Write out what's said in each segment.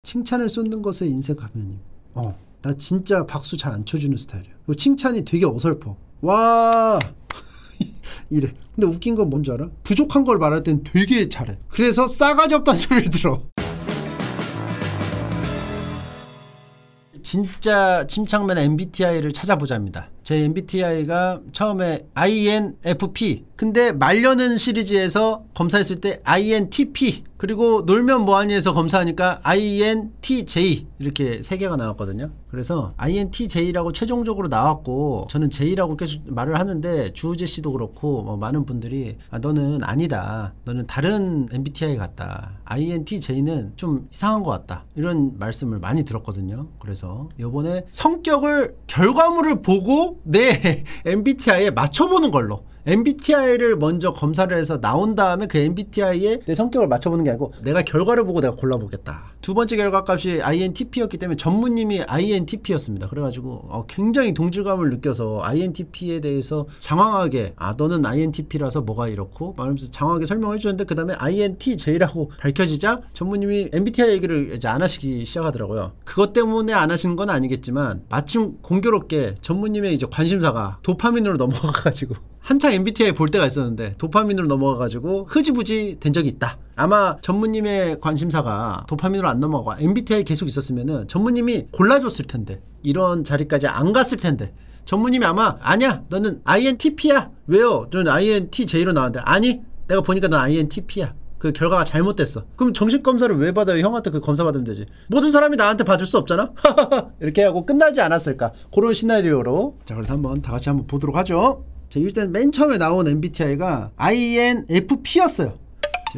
칭찬을 쏟는 것에 인색하면 나 진짜 박수 잘 안 쳐주는 스타일이야. 그리고 칭찬이 되게 어설퍼. 와 이래. 근데 웃긴 건 뭔지 알아? 부족한 걸 말할 땐 되게 잘해. 그래서 싸가지 없다는 소리를 들어. 진짜 침착맨 MBTI를 찾아보자입니다. 제 MBTI가 처음에 INFP, 근데 말려는 시리즈에서 검사했을 때 INTP, 그리고 놀면 뭐하니에서 검사하니까 INTJ, 이렇게 3개가 나왔거든요. 그래서 INTJ라고 최종적으로 나왔고, 저는 J라고 계속 말을 하는데 주우재씨도 그렇고 뭐 많은 분들이 너는 아니다, 너는 다른 MBTI 같다, INTJ는 좀 이상한 것 같다, 이런 말씀을 많이 들었거든요. 그래서 요번에 성격을 결과물을 보고 내 MBTI에 맞춰보는 걸로, MBTI를 먼저 검사를 해서 나온 다음에 그 MBTI에 내 성격을 맞춰보는 게 아니고 내가 결과를 보고 내가 골라보겠다. 두 번째 결과값이 INTP였기 때문에 전무님이 INTP였습니다. 그래가지고 굉장히 동질감을 느껴서 INTP에 대해서 장황하게 너는 INTP라서 뭐가 이렇고 말하면서 장황하게 설명을 해주는데, 그 다음에 INTJ라고 밝혀지자 전무님이 MBTI 얘기를 이제 안 하시기 시작하더라고요. 그것 때문에 안 하시는 건 아니겠지만 마침 공교롭게 전무님의 이제 관심사가 도파민으로 넘어가가지고 한창 MBTI 볼 때가 있었는데 도파민으로 넘어가가지고 흐지부지 된 적이 있다. 아마 전무님의 관심사가 도파민으로 안 넘어가고 MBTI 계속 있었으면은 전무님이 골라줬을 텐데, 이런 자리까지 안 갔을 텐데, 전무님이 아마 아니야 너는 INTP야. 왜요? 저는 INTJ로 나왔는데 아니 내가 보니까 넌 INTP야. 그 결과가 잘못됐어. 그럼 정식검사를 왜 받아요? 형한테 그 검사 받으면 되지. 모든 사람이 나한테 봐줄 수 없잖아? 이렇게 하고 끝나지 않았을까, 그런 시나리오로. 자, 그래서 한번 다 같이 한번 보도록 하죠. 자, 일단 맨 처음에 나온 MBTI가 INFP였어요.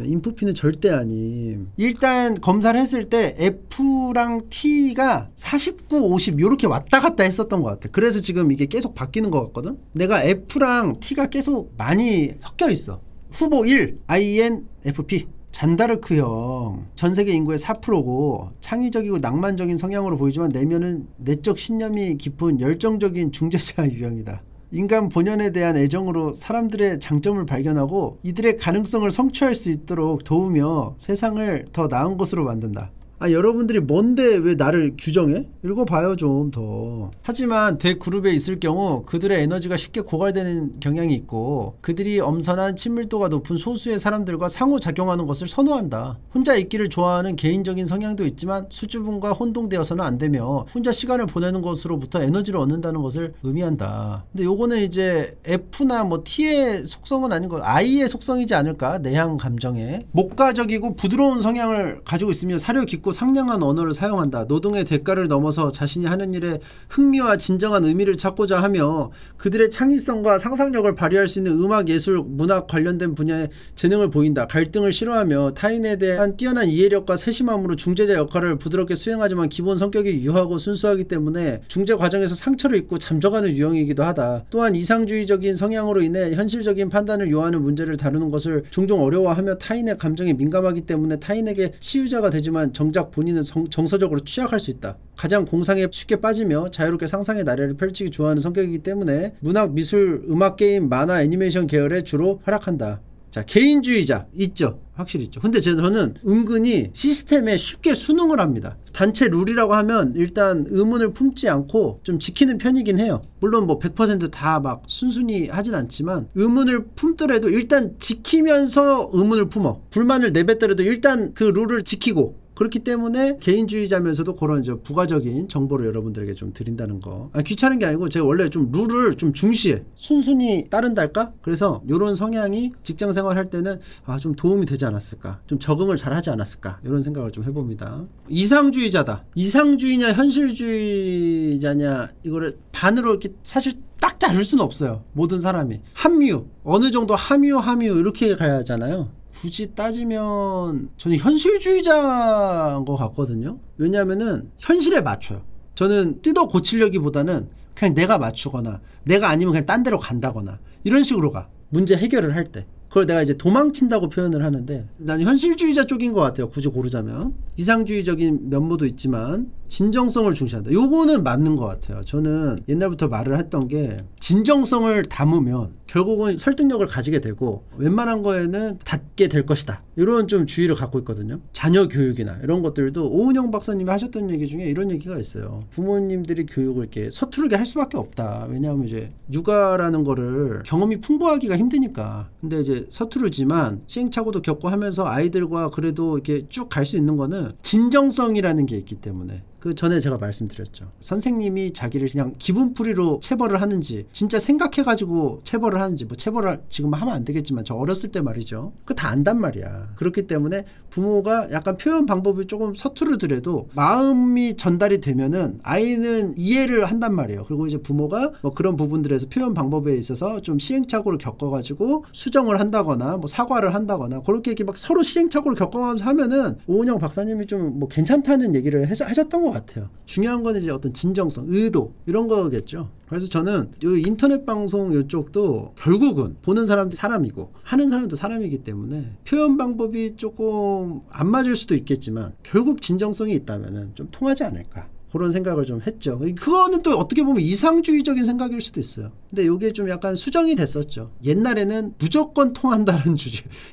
인프피는 절대 아님. 일단 검사를 했을 때 F랑 T가 49, 50 요렇게 왔다 갔다 했었던 것 같아. 그래서 지금 이게 계속 바뀌는 것 같거든. 내가 F랑 T가 계속 많이 섞여 있어. 후보 1 INFP, 잔다르크형, 전세계 인구의 4%고 창의적이고 낭만적인 성향으로 보이지만 내면은 내적 신념이 깊은 열정적인 중재자 유형이다. 인간 본연에 대한 애정으로 사람들의 장점을 발견하고 이들의 가능성을 성취할 수 있도록 도우며 세상을 더 나은 곳으로 만든다. 여러분들이 뭔데 왜 나를 규정해? 읽어봐요 좀 더. 하지만 대그룹에 있을 경우 그들의 에너지가 쉽게 고갈되는 경향이 있고 그들이 엄선한 친밀도가 높은 소수의 사람들과 상호작용하는 것을 선호한다. 혼자 있기를 좋아하는 개인적인 성향도 있지만 수줍음과 혼동되어서는 안 되며 혼자 시간을 보내는 것으로부터 에너지를 얻는다는 것을 의미한다. 근데 요거는 이제 F나 뭐 T의 속성은 아닌 거, I의 속성이지 않을까? 내향 감정에 목가적이고 부드러운 성향을 가지고 있으며 사려 깊고 상냥한 언어를 사용한다. 노동의 대가를 넘어서 자신이 하는 일에 흥미와 진정한 의미를 찾고자 하며 그들의 창의성과 상상력을 발휘할 수 있는 음악, 예술, 문학 관련된 분야에 재능을 보인다. 갈등을 싫어하며 타인에 대한 뛰어난 이해력과 세심함으로 중재자 역할을 부드럽게 수행하지만 기본 성격이 유하고 순수하기 때문에 중재 과정에서 상처를 입고 잠적하는 유형이기도 하다. 또한 이상주의적인 성향으로 인해 현실적인 판단을 요하는 문제를 다루는 것을 종종 어려워하며 타인의 감정에 민감하기 때문에 타인에게 치유자가 되지만 정작 본인은 정서적으로 취약할 수 있다. 가장 공상에 쉽게 빠지며 자유롭게 상상의 나래를 펼치기 좋아하는 성격이기 때문에 문학, 미술, 음악, 게임, 만화, 애니메이션 계열에 주로 활약한다. 자, 개인주의자 있죠. 확실히 있죠. 근데 저는 은근히 시스템에 쉽게 순응을 합니다. 단체 룰이라고 하면 일단 의문을 품지 않고 좀 지키는 편이긴 해요. 물론 뭐 100% 다 막 순순히 하진 않지만 의문을 품더라도 일단 지키면서 의문을 품어. 불만을 내뱉더라도 일단 그 룰을 지키고. 그렇기 때문에 개인주의자면서도 그런 이제 부가적인 정보를 여러분들에게 좀 드린다는 거. 귀찮은 게 아니고 제가 원래 좀 룰을 좀 중시해. 순순히 따른달까? 그래서 이런 성향이 직장생활 할 때는 좀 도움이 되지 않았을까? 좀 적응을 잘 하지 않았을까? 이런 생각을 좀 해봅니다. 이상주의자다. 이상주의냐 현실주의자냐 이거를 반으로 이렇게 사실 딱 자를 수는 없어요. 모든 사람이. 함유. 어느 정도 함유 이렇게 가야 하잖아요. 굳이 따지면 저는 현실주의자인 것 같거든요. 왜냐하면은 현실에 맞춰요. 저는 뜯어 고치려기보다는 그냥 내가 맞추거나 내가 아니면 그냥 딴 데로 간다거나 이런 식으로 가. 문제 해결을 할 때. 그걸 내가 이제 도망친다고 표현을 하는데 나는 현실주의자 쪽인 것 같아요. 굳이 고르자면. 이상주의적인 면모도 있지만 진정성을 중시한다. 요거는 맞는 것 같아요. 저는 옛날부터 말을 했던 게 진정성을 담으면 결국은 설득력을 가지게 되고 웬만한 거에는 닿게 될 것이다. 이런 좀 주의를 갖고 있거든요. 자녀 교육이나 이런 것들도 오은영 박사님이 하셨던 얘기 중에 이런 얘기가 있어요. 부모님들이 교육을 이렇게 서투르게 할 수밖에 없다. 왜냐하면 이제 육아라는 거를 경험이 풍부하기가 힘드니까. 근데 이제 서투르지만 시행착오도 겪고 하면서 아이들과 그래도 이렇게 쭉 갈 수 있는 거는 진정성이라는 게 있기 때문에. 그 전에 제가 말씀드렸죠. 선생님이 자기를 그냥 기분풀이로 체벌을 하는지 진짜 생각해가지고 체벌을 하는지 뭐 체벌을 지금 하면 안 되겠지만 저 어렸을 때 말이죠. 그거 다 안단 말이야. 그렇기 때문에 부모가 약간 표현 방법이 조금 서투르더라도 마음이 전달이 되면은 아이는 이해를 한단 말이에요. 그리고 이제 부모가 뭐 그런 부분들에서 표현 방법에 있어서 좀 시행착오를 겪어가지고 수정을 한다거나 뭐 사과를 한다거나 그렇게 이렇게 막 서로 시행착오를 겪어가면서 하면은 오은영 박사님이 좀 뭐 괜찮다는 얘기를 하셨던 것 같아요. 중요한 건 이제 어떤 진정성, 의도 이런 거겠죠. 그래서 저는 이 인터넷 방송 이쪽도 결국은 보는 사람도 사람이고 하는 사람도 사람이기 때문에 표현 방법이 조금 안 맞을 수도 있겠지만 결국 진정성이 있다면은 좀 통하지 않을까. 그런 생각을 좀 했죠. 그거는 또 어떻게 보면 이상주의적인 생각일 수도 있어요. 근데 이게 좀 약간 수정이 됐었죠. 옛날에는 무조건 통한다는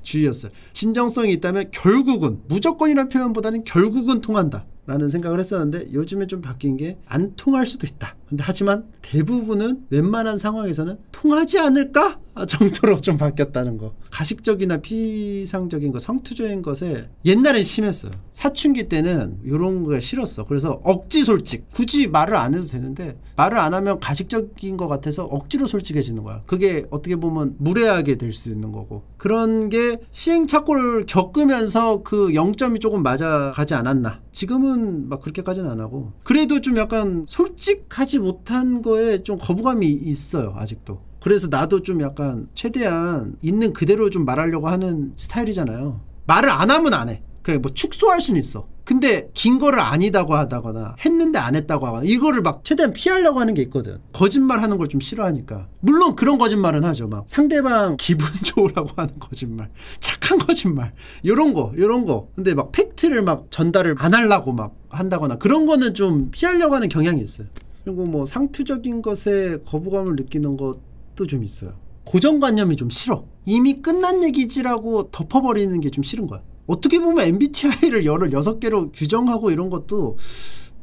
주의였어요. 진정성이 있다면 결국은 무조건이라는 표현보다는 결국은 통한다 라는 생각을 했었는데 요즘에 좀 바뀐 게 안 통할 수도 있다. 근데 하지만 대부분은 웬만한 상황에서는 통하지 않을까? 정도로 좀 바뀌었다는 거. 가식적이나 피상적인 거, 성투적인 것에 옛날엔 심했어요. 사춘기 때는 이런 거가 싫었어. 그래서 억지 솔직. 굳이 말을 안 해도 되는데 말을 안 하면 가식적인 것 같아서 억지로 솔직해지는 거야. 그게 어떻게 보면 무례하게 될 수 있는 거고. 그런 게 시행착오를 겪으면서 그 0점이 조금 맞아가지 않았나. 지금은 막 그렇게까지는 안 하고 그래도 좀 약간 솔직하지 못한 거에 좀 거부감이 있어요. 아직도. 그래서 나도 좀 약간 최대한 있는 그대로 좀 말하려고 하는 스타일이잖아요. 말을 안 하면 안 해. 그냥 뭐 축소할 수는 있어. 근데 긴 거를 아니다고 하다거나 했는데 안 했다고 하거나 이거를 막 최대한 피하려고 하는 게 있거든. 거짓말 하는 걸 좀 싫어하니까. 물론 그런 거짓말은 하죠. 막 상대방 기분 좋으라고 하는 거짓말, 착한 거짓말 요런 거. 근데 막 팩트를 막 전달을 안 하려고 막 한다거나 그런 거는 좀 피하려고 하는 경향이 있어요. 그리고 뭐 상투적인 것에 거부감을 느끼는 것도 좀 있어요. 고정관념이 좀 싫어. 이미 끝난 얘기지라고 덮어버리는 게 좀 싫은 거야. 어떻게 보면 MBTI를 16개로 규정하고 이런 것도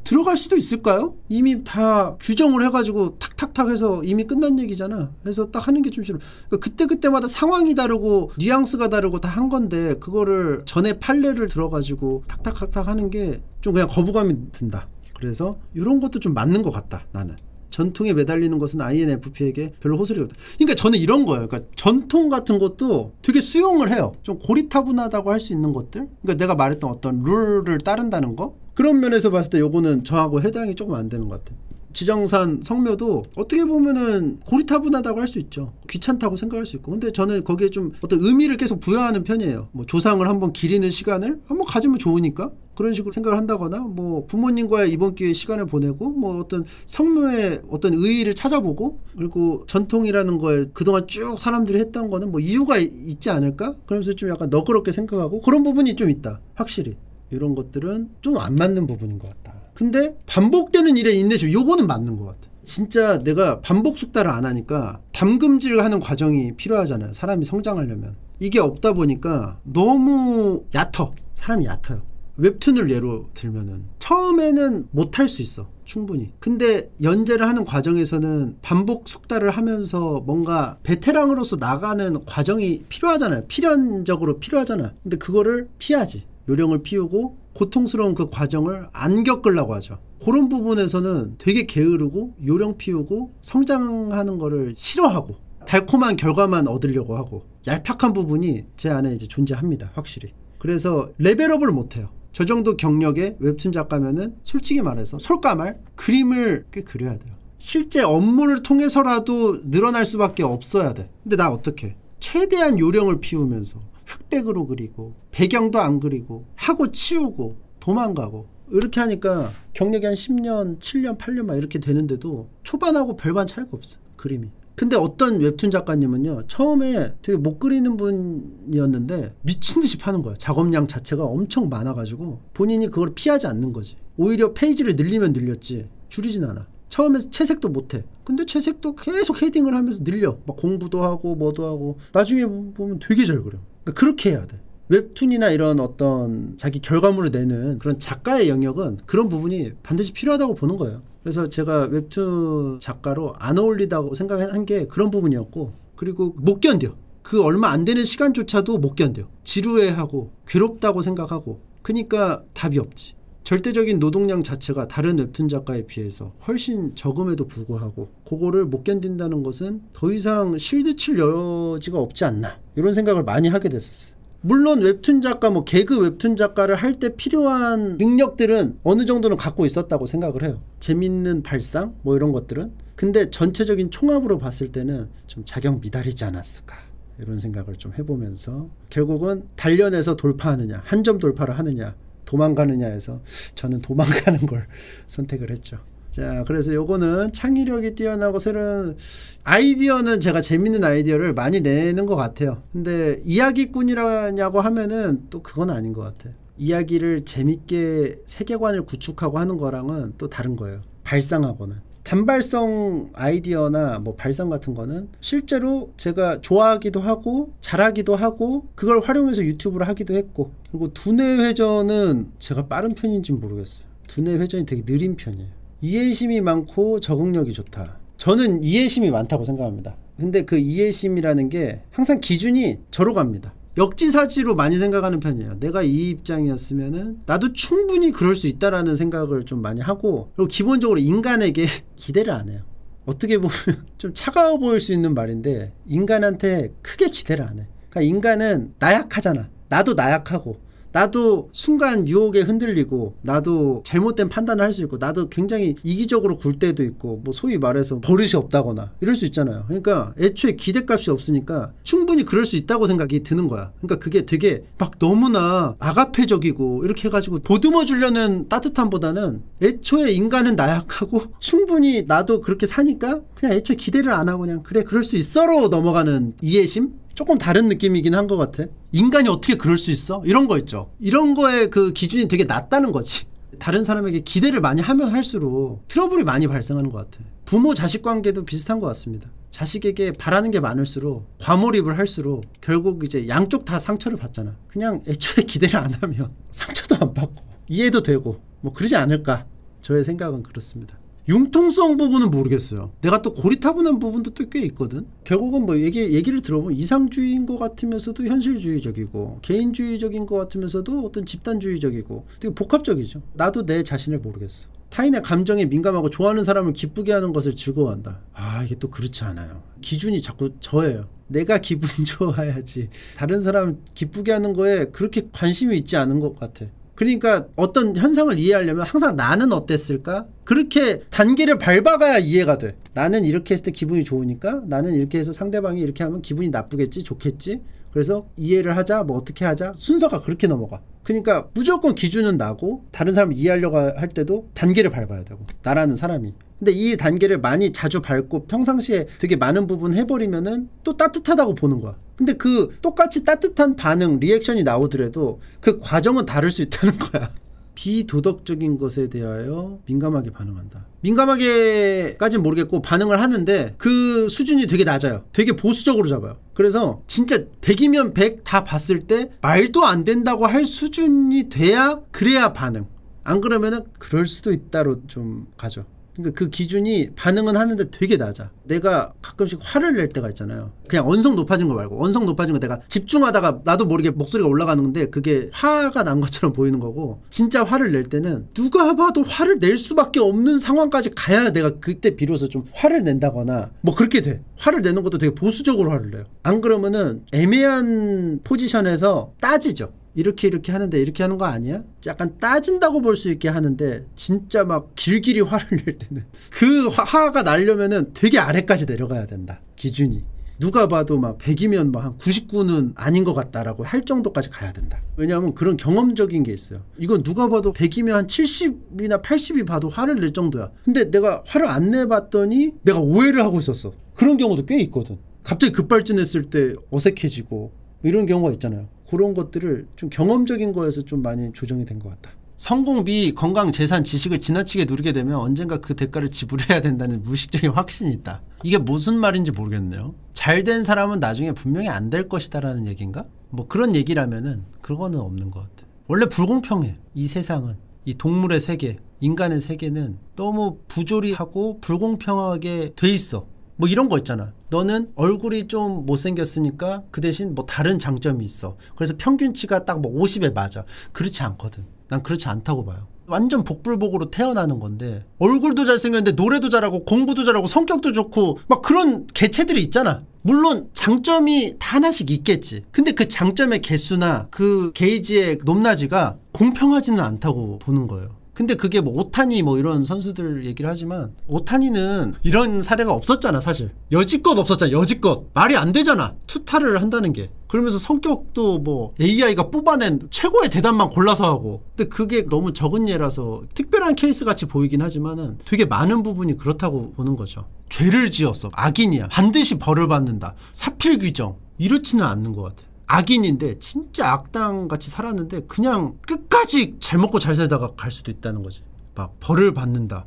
들어갈 수도 있을까요? 이미 다 규정을 해가지고 탁탁탁 해서 이미 끝난 얘기잖아. 그래서 딱 하는 게 좀 싫어. 그러니까 그때그때마다 상황이 다르고 뉘앙스가 다르고 다 한 건데 그거를 전에 판례를 들어가지고 탁탁탁탁 하는 게 좀 그냥 거부감이 든다. 그래서 이런 것도 좀 맞는 것 같다. 나는. 전통에 매달리는 것은 INFP에게 별로 호소리 없다. 그러니까 저는 이런 거예요. 그러니까 전통 같은 것도 되게 수용을 해요. 좀 고리타분하다고 할 수 있는 것들. 그러니까 내가 말했던 어떤 룰을 따른다는 거. 그런 면에서 봤을 때 요거는 저하고 해당이 조금 안 되는 것 같아요. 지정산 성묘도 어떻게 보면은 고리타분하다고 할 수 있죠. 귀찮다고 생각할 수 있고. 근데 저는 거기에 좀 어떤 의미를 계속 부여하는 편이에요. 뭐 조상을 한번 기리는 시간을 한번 가지면 좋으니까 그런 식으로 생각을 한다거나 뭐 부모님과의 이번 기회에 시간을 보내고 뭐 어떤 성묘의 어떤 의의를 찾아보고 그리고 전통이라는 거에 그동안 쭉 사람들이 했던 거는 뭐 이유가 있지 않을까? 그러면서 좀 약간 너그럽게 생각하고 그런 부분이 좀 있다. 확실히. 이런 것들은 좀 안 맞는 부분인 것 같다. 근데 반복되는 일에 인내심 요거는 맞는 것 같아. 진짜 내가 반복 숙달을 안 하니까 담금질을 하는 과정이 필요하잖아요. 사람이 성장하려면. 이게 없다 보니까 너무 얕어. 사람이 얕아요. 웹툰을 예로 들면은 처음에는 못할 수 있어. 충분히. 근데 연재를 하는 과정에서는 반복 숙달을 하면서 뭔가 베테랑으로서 나가는 과정이 필요하잖아요. 필연적으로 필요하잖아. 근데 그거를 피하지. 요령을 피우고 고통스러운 그 과정을 안 겪으려고 하죠. 그런 부분에서는 되게 게으르고 요령 피우고 성장하는 거를 싫어하고 달콤한 결과만 얻으려고 하고 얄팍한 부분이 제 안에 이제 존재합니다. 확실히. 그래서 레벨업을 못해요. 저 정도 경력의 웹툰 작가면은 솔직히 말해서 솔까말 그림을 꽤 그려야 돼요. 실제 업무를 통해서라도 늘어날 수밖에 없어야 돼. 근데 나 어떻게 최대한 요령을 피우면서 흑백으로 그리고 배경도 안 그리고 하고 치우고 도망가고 이렇게 하니까 경력이 한 10년, 7년, 8년 막 이렇게 되는데도 초반하고 별반 차이가 없어. 그림이. 근데 어떤 웹툰 작가님은요, 처음에 되게 못 그리는 분이었는데 미친 듯이 파는 거야. 작업량 자체가 엄청 많아가지고 본인이 그걸 피하지 않는 거지. 오히려 페이지를 늘리면 늘렸지 줄이진 않아. 처음에 채색도 못해. 근데 채색도 계속 헤딩을 하면서 늘려. 막 공부도 하고 뭐도 하고 나중에 보면 되게 잘 그려. 그러니까 그렇게 해야 돼. 웹툰이나 이런 어떤 자기 결과물을 내는 그런 작가의 영역은 그런 부분이 반드시 필요하다고 보는 거예요. 그래서 제가 웹툰 작가로 안 어울리다고 생각한 게 그런 부분이었고, 그리고 못 견뎌. 그 얼마 안 되는 시간조차도 못 견뎌. 지루해하고 괴롭다고 생각하고. 그러니까 답이 없지. 절대적인 노동량 자체가 다른 웹툰 작가에 비해서 훨씬 적음에도 불구하고 그거를 못 견딘다는 것은 더 이상 실드 칠 여지가 없지 않나, 이런 생각을 많이 하게 됐었어요. 물론 웹툰 작가, 뭐 개그 웹툰 작가를 할 때 필요한 능력들은 어느 정도는 갖고 있었다고 생각을 해요. 재밌는 발상 뭐 이런 것들은. 근데 전체적인 총합으로 봤을 때는 좀 작용 미달이지 않았을까, 이런 생각을 좀 해보면서 결국은 단련해서 돌파하느냐, 한 점 돌파를 하느냐, 도망가느냐에서 저는 도망가는 걸 선택을 했죠. 자, 그래서 요거는 창의력이 뛰어나고 새로운 아이디어는 제가 재밌는 아이디어를 많이 내는 것 같아요. 근데 이야기꾼이라냐고 하면은 또 그건 아닌 것 같아. 이야기를 재밌게 세계관을 구축하고 하는 거랑은 또 다른 거예요. 발상하고는. 단발성 아이디어나 뭐 발상 같은 거는 실제로 제가 좋아하기도 하고 잘하기도 하고 그걸 활용해서 유튜브를 하기도 했고, 그리고 두뇌 회전은 제가 빠른 편인지는 모르겠어요. 두뇌 회전이 되게 느린 편이에요. 이해심이 많고 적응력이 좋다. 저는 이해심이 많다고 생각합니다. 근데 그 이해심이라는 게 항상 기준이 저로 갑니다. 역지사지로 많이 생각하는 편이에요. 내가 이 입장이었으면은 나도 충분히 그럴 수 있다라는 생각을 좀 많이 하고, 그리고 기본적으로 인간에게 기대를 안 해요. 어떻게 보면 좀 차가워 보일 수 있는 말인데 인간한테 크게 기대를 안 해. 그러니까 인간은 나약하잖아. 나도 나약하고, 나도 순간 유혹에 흔들리고, 나도 잘못된 판단을 할 수 있고, 나도 굉장히 이기적으로 굴 때도 있고, 뭐 소위 말해서 버릇이 없다거나 이럴 수 있잖아요. 그러니까 애초에 기대값이 없으니까 충분히 그럴 수 있다고 생각이 드는 거야. 그러니까 그게 되게 막 너무나 아가페적이고 이렇게 해가지고 보듬어 주려는 따뜻함보다는 애초에 인간은 나약하고 충분히 나도 그렇게 사니까 그냥 애초에 기대를 안 하고 그냥 그래 그럴 수 있어로 넘어가는 이해심? 조금 다른 느낌이긴 한 것 같아. 인간이 어떻게 그럴 수 있어? 이런 거 있죠. 이런 거에 그 기준이 되게 낮다는 거지. 다른 사람에게 기대를 많이 하면 할수록 트러블이 많이 발생하는 것 같아. 부모 자식 관계도 비슷한 것 같습니다. 자식에게 바라는 게 많을수록, 과몰입을 할수록 결국 이제 양쪽 다 상처를 받잖아. 그냥 애초에 기대를 안 하면 상처도 안 받고 이해도 되고 뭐 그러지 않을까. 저의 생각은 그렇습니다. 융통성 부분은 모르겠어요. 내가 또 고리타분한 부분도 또 꽤 있거든. 결국은 뭐 얘기를 들어보면 이상주의인 것 같으면서도 현실주의적이고, 개인주의적인 것 같으면서도 어떤 집단주의적이고 되게 복합적이죠. 나도 내 자신을 모르겠어. 타인의 감정에 민감하고 좋아하는 사람을 기쁘게 하는 것을 즐거워한다. 아, 이게 또 그렇지 않아요. 기준이 자꾸 저예요. 내가 기분 좋아야지 다른 사람 기쁘게 하는 거에 그렇게 관심이 있지 않은 것 같아. 그러니까 어떤 현상을 이해하려면 항상 나는 어땠을까? 그렇게 단계를 밟아가야 이해가 돼. 나는 이렇게 했을 때 기분이 좋으니까, 나는 이렇게 해서 상대방이 이렇게 하면 기분이 나쁘겠지, 좋겠지. 그래서 이해를 하자, 뭐 어떻게 하자, 순서가 그렇게 넘어가. 그러니까 무조건 기준은 나고, 다른 사람을 이해하려고 할 때도 단계를 밟아야 되고, 나라는 사람이. 근데 이 단계를 많이 자주 밟고 평상시에 되게 많은 부분 해버리면은 또 따뜻하다고 보는 거야. 근데 그 똑같이 따뜻한 반응, 리액션이 나오더라도 그 과정은 다를 수 있다는 거야. 비도덕적인 것에 대하여 민감하게 반응한다. 민감하게까지는 모르겠고 반응을 하는데 그 수준이 되게 낮아요. 되게 보수적으로 잡아요. 그래서 진짜 100이면 100 다 봤을 때 말도 안 된다고 할 수준이 돼야, 그래야 반응. 안 그러면은 그럴 수도 있다로 좀 가죠. 그러니까 그 기준이 반응은 하는데 되게 낮아. 내가 가끔씩 화를 낼 때가 있잖아요. 그냥 언성 높아진 거 말고, 언성 높아진 거 내가 집중하다가 나도 모르게 목소리가 올라가는 건데 그게 화가 난 것처럼 보이는 거고, 진짜 화를 낼 때는 누가 봐도 화를 낼 수밖에 없는 상황까지 가야 내가 그때 비로소 좀 화를 낸다거나 뭐 그렇게 돼. 화를 내는 것도 되게 보수적으로 화를 내요. 안 그러면은 애매한 포지션에서 따지죠. 이렇게 하는데 이렇게 하는 거 아니야? 약간 따진다고 볼 수 있게 하는데, 진짜 막 길길이 화를 낼 때는 그 화가 나려면은 되게 아래까지 내려가야 된다. 기준이. 누가 봐도 막 100이면 막 한 99는 아닌 것 같다라고 할 정도까지 가야 된다. 왜냐하면 그런 경험적인 게 있어요. 이건 누가 봐도 100이면 한 70이나 80이 봐도 화를 낼 정도야. 근데 내가 화를 안 내봤더니 내가 오해를 하고 있었어. 그런 경우도 꽤 있거든. 갑자기 급발진했을 때 어색해지고 이런 경우가 있잖아요. 그런 것들을 좀 경험적인 거에서 좀 많이 조정이 된 것 같다. 성공, 미, 건강, 재산, 지식을 지나치게 누리게 되면 언젠가 그 대가를 지불해야 된다는 무의식적인 확신이 있다. 이게 무슨 말인지 모르겠네요. 잘된 사람은 나중에 분명히 안 될 것이다 라는 얘기인가? 뭐 그런 얘기라면은 그거는 없는 것 같아. 원래 불공평해. 이 세상은. 이 동물의 세계, 인간의 세계는 너무 부조리하고 불공평하게 돼 있어. 뭐 이런 거 있잖아. 너는 얼굴이 좀 못생겼으니까 그 대신 뭐 다른 장점이 있어. 그래서 평균치가 딱 뭐 50에 맞아. 그렇지 않거든. 난 그렇지 않다고 봐요. 완전 복불복으로 태어나는 건데 얼굴도 잘생겼는데 노래도 잘하고 공부도 잘하고 성격도 좋고 막 그런 개체들이 있잖아. 물론 장점이 다 하나씩 있겠지. 근데 그 장점의 개수나 그 게이지의 높낮이가 공평하지는 않다고 보는 거예요. 근데 그게 뭐 오타니 뭐 이런 선수들 얘기를 하지만 오타니는 이런 사례가 없었잖아. 사실 여지껏 없었잖아. 여지껏 말이 안 되잖아. 투타를 한다는 게. 그러면서 성격도 뭐 AI가 뽑아낸 최고의 대단만 골라서 하고. 근데 그게 너무 적은 예라서 특별한 케이스 같이 보이긴 하지만은 되게 많은 부분이 그렇다고 보는 거죠. 죄를 지었어. 악인이야. 반드시 벌을 받는다. 사필 규정. 이렇지는 않는 것 같아. 악인인데 진짜 악당같이 살았는데 그냥 끝까지 잘 먹고 잘 살다가 갈 수도 있다는 거지. 막 벌을 받는다.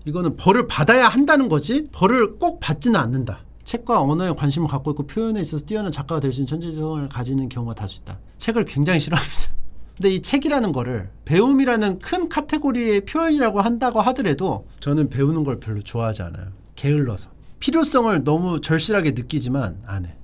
이거는 벌을 받아야 한다는 거지 벌을 꼭 받지는 않는다. 책과 언어에 관심을 갖고 있고 표현에 있어서 뛰어난 작가가 될 수 있는 천재성을 가지는 경우가 다수 있다. 책을 굉장히 싫어합니다. 근데 이 책이라는 거를 배움이라는 큰 카테고리의 표현이라고 한다고 하더라도 저는 배우는 걸 별로 좋아하지 않아요. 게을러서. 필요성을 너무 절실하게 느끼지만 안 해.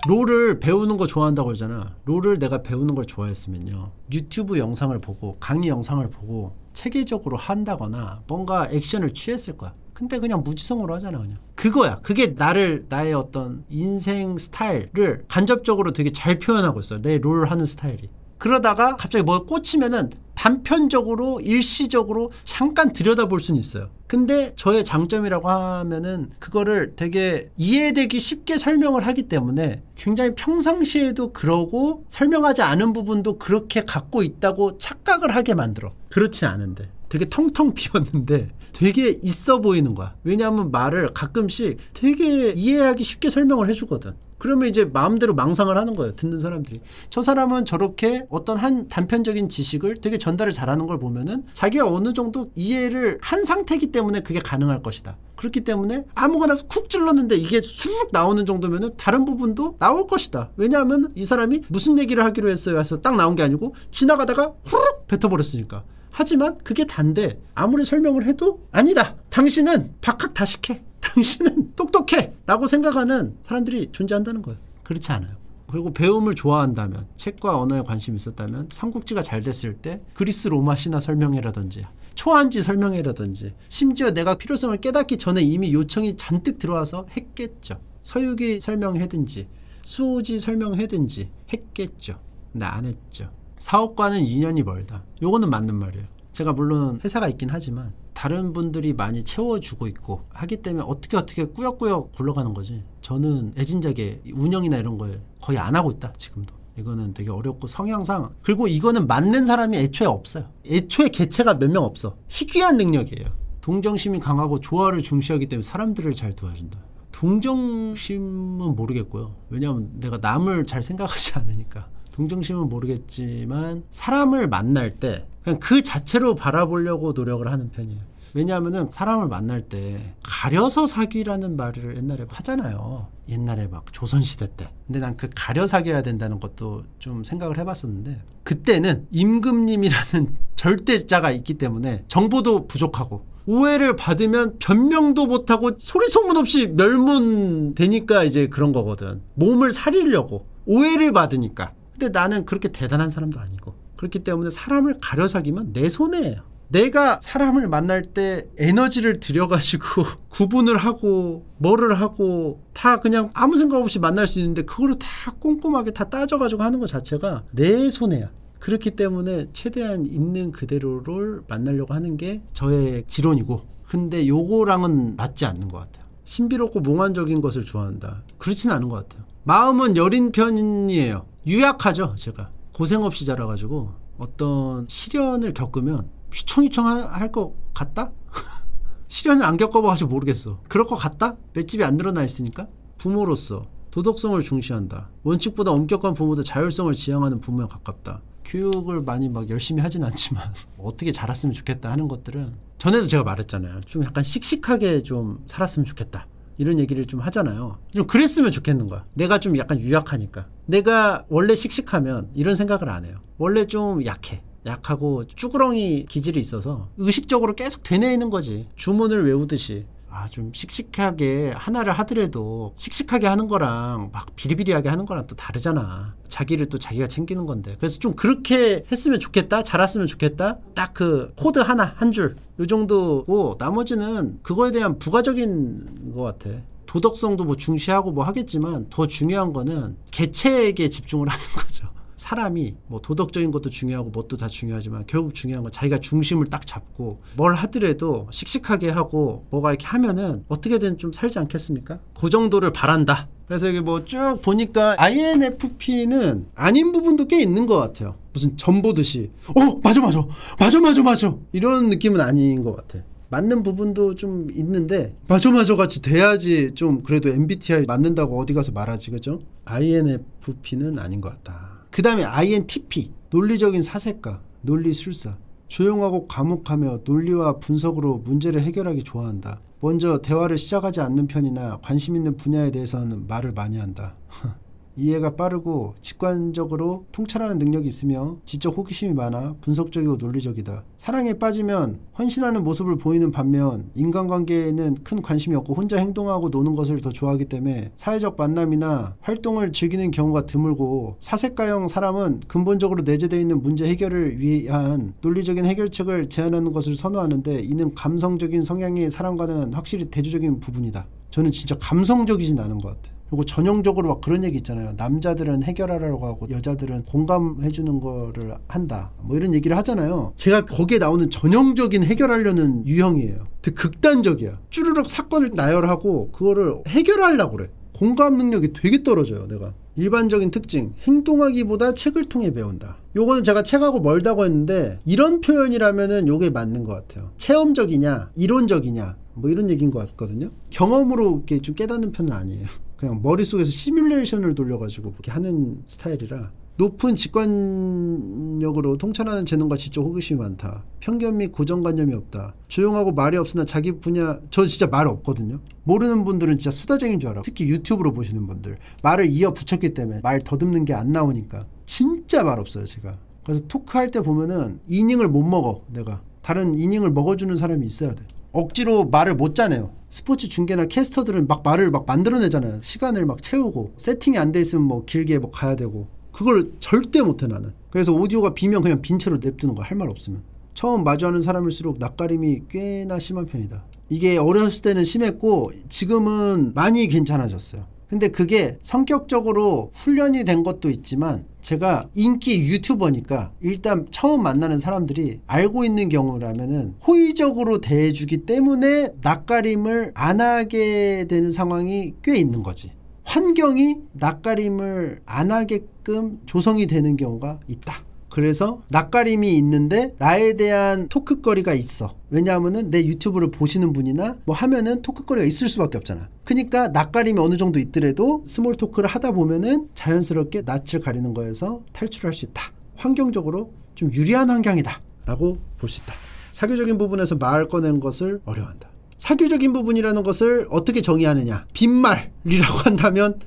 롤을 배우는 거 좋아한다고 그러잖아. 롤을 내가 배우는 걸 좋아했으면요 유튜브 영상을 보고 강의 영상을 보고 체계적으로 한다거나 뭔가 액션을 취했을 거야. 근데 그냥 무지성으로 하잖아. 그냥 그거야. 그게 나의 어떤 인생 스타일을 간접적으로 되게 잘 표현하고 있어. 내 롤 하는 스타일이. 그러다가 갑자기 뭐가 꽂히면은 단편적으로 일시적으로 잠깐 들여다볼 수는 있어요. 근데 저의 장점이라고 하면은 그거를 되게 이해되기 쉽게 설명을 하기 때문에 굉장히 평상시에도 그러고 설명하지 않은 부분도 그렇게 갖고 있다고 착각을 하게 만들어. 그렇지 않은데 되게 텅텅 비었는데 되게 있어 보이는 거야. 왜냐하면 말을 가끔씩 되게 이해하기 쉽게 설명을 해주거든. 그러면 이제 마음대로 망상을 하는 거예요. 듣는 사람들이. 저 사람은 저렇게 어떤 한 단편적인 지식을 되게 전달을 잘하는 걸 보면은 자기가 어느 정도 이해를 한 상태이기 때문에 그게 가능할 것이다. 그렇기 때문에 아무거나 쿡 찔렀는데 이게 쑥 나오는 정도면은 다른 부분도 나올 것이다. 왜냐하면 이 사람이 무슨 얘기를 하기로 했어요 해서 딱 나온 게 아니고 지나가다가 후룩 뱉어버렸으니까. 하지만 그게 단데 아무리 설명을 해도 아니다. 당신은 박학다식해. 당신은 똑똑해 라고 생각하는 사람들이 존재한다는 거예요. 그렇지 않아요. 그리고 배움을 좋아한다면 책과 언어에 관심이 있었다면 삼국지가 잘 됐을 때 그리스 로마 신화 설명회라든지 초안지 설명회라든지 심지어 내가 필요성을 깨닫기 전에 이미 요청이 잔뜩 들어와서 했겠죠. 서유기 설명회든지 수호지 설명회든지 했겠죠. 근데 안 했죠. 사업과는 인연이 멀다. 요거는 맞는 말이에요. 제가 물론 회사가 있긴 하지만 다른 분들이 많이 채워주고 있고 하기 때문에 어떻게 꾸역꾸역 굴러가는 거지. 저는 애진작에 운영이나 이런 거에 거의 안 하고 있다. 지금도. 이거는 되게 어렵고 성향상 그리고 이거는 맞는 사람이 애초에 없어요. 애초에 개체가 몇 명 없어. 희귀한 능력이에요. 동정심이 강하고 조화를 중시하기 때문에 사람들을 잘 도와준다. 동정심은 모르겠고요. 왜냐하면 내가 남을 잘 생각하지 않으니까. 동정심은 모르겠지만 사람을 만날 때 그냥 그 자체로 바라보려고 노력을 하는 편이에요. 왜냐하면은 사람을 만날 때 가려서 사귀라는 말을 옛날에 하잖아요. 옛날에 막 조선시대 때. 근데 난 그 가려 사귀어야 된다는 것도 좀 생각을 해봤었는데 그때는 임금님이라는 절대자가 있기 때문에 정보도 부족하고 오해를 받으면 변명도 못하고 소리 소문 없이 멸문되니까 이제 그런 거거든. 몸을 사리려고 오해를 받으니까. 근데 나는 그렇게 대단한 사람도 아니고 그렇기 때문에 사람을 가려 사귀면 내 손해예요. 내가 사람을 만날 때 에너지를 들여가지고 구분을 하고 뭐를 하고 다 그냥 아무 생각 없이 만날 수 있는데 그거를 다 꼼꼼하게 다 따져가지고 하는 것 자체가 내 손해야. 그렇기 때문에 최대한 있는 그대로를 만나려고 하는 게 저의 지론이고 근데 요거랑은 맞지 않는 것 같아요. 신비롭고 몽환적인 것을 좋아한다. 그렇진 않은 것 같아요. 마음은 여린 편이에요. 유약하죠. 제가 고생 없이 자라가지고 어떤 시련을 겪으면 휘청휘청 할 것 같다? 실현을 안 겪어봐가지고 모르겠어. 그럴 것 같다? 맷집이 안 드러나 있으니까. 부모로서 도덕성을 중시한다. 원칙보다 엄격한 부모도 자율성을 지향하는 부모에 가깝다. 교육을 많이 막 열심히 하진 않지만 어떻게 자랐으면 좋겠다 하는 것들은 전에도 제가 말했잖아요. 좀 약간 씩씩하게 좀 살았으면 좋겠다. 이런 얘기를 좀 하잖아요. 좀 그랬으면 좋겠는 거야. 내가 좀 약간 유약하니까. 내가 원래 씩씩하면 이런 생각을 안 해요. 원래 좀 약하고 쭈구렁이 기질이 있어서 의식적으로 계속 되뇌이는 거지. 주문을 외우듯이. 좀 씩씩하게 하나를 하더라도 씩씩하게 하는 거랑 막 비리비리하게 하는 거랑 또 다르잖아. 자기를 또 자기가 챙기는 건데. 그래서 좀 그렇게 했으면 좋겠다. 잘했으면 좋겠다. 딱 그 코드 하나 한 줄 요 정도고 나머지는 그거에 대한 부가적인 것 같아. 도덕성도 뭐 중시하고 뭐 하겠지만 더 중요한 거는 개체에게 집중을 하는 거죠. 사람이 뭐 도덕적인 것도 중요하고 뭣도 다 중요하지만 결국 중요한 건 자기가 중심을 딱 잡고 뭘 하더라도 씩씩하게 하고 뭐가 이렇게 하면은 어떻게든 좀 살지 않겠습니까? 그 정도를 바란다. 그래서 이게 뭐 쭉 보니까 INFP는 아닌 부분도 꽤 있는 것 같아요. 무슨 점 보듯이 맞아 이런 느낌은 아닌 것 같아. 맞는 부분도 좀 있는데 맞아 같이 돼야지 좀 그래도 MBTI 맞는다고 어디 가서 말하지, 그죠? INFP는 아닌 것 같다. 그 다음에 INTP, 논리적인 사색가, 논리술사. 조용하고 과묵하며 논리와 분석으로 문제를 해결하기 좋아한다. 먼저 대화를 시작하지 않는 편이나 관심 있는 분야에 대해서는 말을 많이 한다. 이해가 빠르고 직관적으로 통찰하는 능력이 있으며 지적 호기심이 많아 분석적이고 논리적이다. 사랑에 빠지면 헌신하는 모습을 보이는 반면 인간관계에는 큰 관심이 없고 혼자 행동하고 노는 것을 더 좋아하기 때문에 사회적 만남이나 활동을 즐기는 경우가 드물고 사색가형 사람은 근본적으로 내재되어 있는 문제 해결을 위한 논리적인 해결책을 제안하는 것을 선호하는데 이는 감성적인 성향의 사람과는 확실히 대조적인 부분이다. 저는 진짜 감성적이진 않은 것 같아요. 그리고 전형적으로 막 그런 얘기 있잖아요. 남자들은 해결하라고 하고 여자들은 공감해주는 거를 한다. 뭐 이런 얘기를 하잖아요. 제가 거기에 나오는 전형적인 해결하려는 유형이에요. 되게 극단적이야. 쭈르륵 사건을 나열하고 그거를 해결하려고 그래. 공감 능력이 되게 떨어져요. 내가. 일반적인 특징, 행동하기보다 책을 통해 배운다. 요거는 제가 책하고 멀다고 했는데 이런 표현이라면은 요게 맞는 것 같아요. 체험적이냐 이론적이냐 뭐 이런 얘기인 것 같거든요. 경험으로 이렇게 좀 깨닫는 편은 아니에요. 그냥 머릿속에서 시뮬레이션을 돌려가지고 이렇게 하는 스타일이라. 높은 직관력으로 통찰하는 재능과 지적 호기심이 많다. 편견 및 고정관념이 없다. 조용하고 말이 없으나 자기 분야, 저 진짜 말 없거든요. 모르는 분들은 진짜 수다쟁이인 줄 알아. 특히 유튜브로 보시는 분들 말을 이어 붙였기 때문에 말 더듬는 게 안 나오니까 진짜 말 없어요 제가. 그래서 토크할 때 보면은 이닝을 못 먹어. 내가 다른 이닝을 먹어주는 사람이 있어야 돼. 억지로 말을 못 짜내요. 스포츠 중계나 캐스터들은 막 말을 막 만들어내잖아요. 시간을 막 채우고 세팅이 안 돼 있으면 뭐 길게 뭐 가야 되고. 그걸 절대 못해 나는. 그래서 오디오가 비면 그냥 빈 채로 냅두는 거야. 할 말 없으면. 처음 마주하는 사람일수록 낯가림이 꽤나 심한 편이다. 이게 어렸을 때는 심했고 지금은 많이 괜찮아졌어요. 근데 그게 성격적으로 훈련이 된 것도 있지만 제가 인기 유튜버니까 일단 처음 만나는 사람들이 알고 있는 경우라면은 호의적으로 대해주기 때문에 낯가림을 안 하게 되는 상황이 꽤 있는 거지. 환경이 낯가림을 안 하게끔 조성이 되는 경우가 있다. 그래서 낯가림이 있는데 나에 대한 토크거리가 있어. 왜냐하면은 내 유튜브를 보시는 분이나 뭐 하면은 토크거리가 있을 수밖에 없잖아. 그러니까 낯가림이 어느 정도 있더라도 스몰 토크를 하다 보면은 자연스럽게 낯을 가리는 거에서 탈출할 수 있다. 환경적으로 좀 유리한 환경이다 라고 볼 수 있다. 사교적인 부분에서 말 꺼낸 것을 어려워한다. 사교적인 부분이라는 것을 어떻게 정의하느냐. 빈말이라고 한다면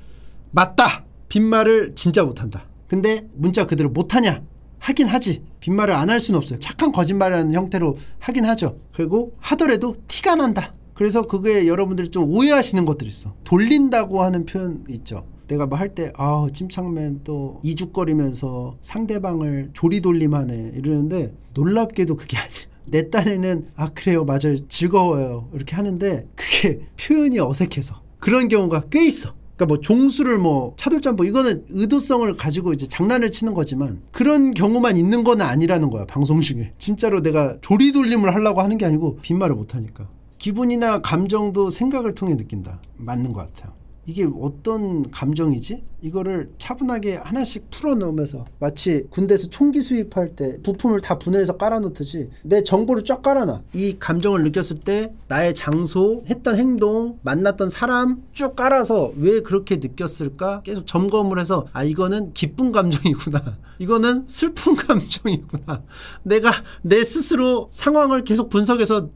맞다. 빈말을 진짜 못한다. 근데 문자 그대로 못하냐. 하긴 하지. 빈말을 안 할 수는 없어요. 착한 거짓말이라는 형태로 하긴 하죠. 그리고 하더라도 티가 난다. 그래서 그게 여러분들이 좀 오해하시는 것들이 있어. 돌린다고 하는 표현 있죠. 내가 뭐 할 때 침착맨 또 이죽거리면서 상대방을 조리돌림하네 이러는데 놀랍게도 그게 아니야. 내 딴에는 그래요 맞아요 즐거워요 이렇게 하는데 그게 표현이 어색해서 그런 경우가 꽤 있어. 그러니까 뭐 종수를 뭐 차돌짬뽕 이거는 의도성을 가지고 이제 장난을 치는 거지만 그런 경우만 있는 건 아니라는 거야. 방송 중에 진짜로 내가 조리돌림을 하려고 하는 게 아니고 빈말을 못하니까. 기분이나 감정도 생각을 통해 느낀다. 맞는 것 같아요. 이게 어떤 감정이지? 이거를 차분하게 하나씩 풀어놓으면서 마치 군대에서 총기 수입할 때 부품을 다 분해해서 깔아놓듯이 내 정보를 쫙 깔아놔. 이 감정을 느꼈을 때 나의 장소, 했던 행동, 만났던 사람 쭉 깔아서 왜 그렇게 느꼈을까 계속 점검을 해서 아 이거는 기쁜 감정이구나. 이거는 슬픈 감정이구나. 내가 내 스스로 상황을 계속 분석해서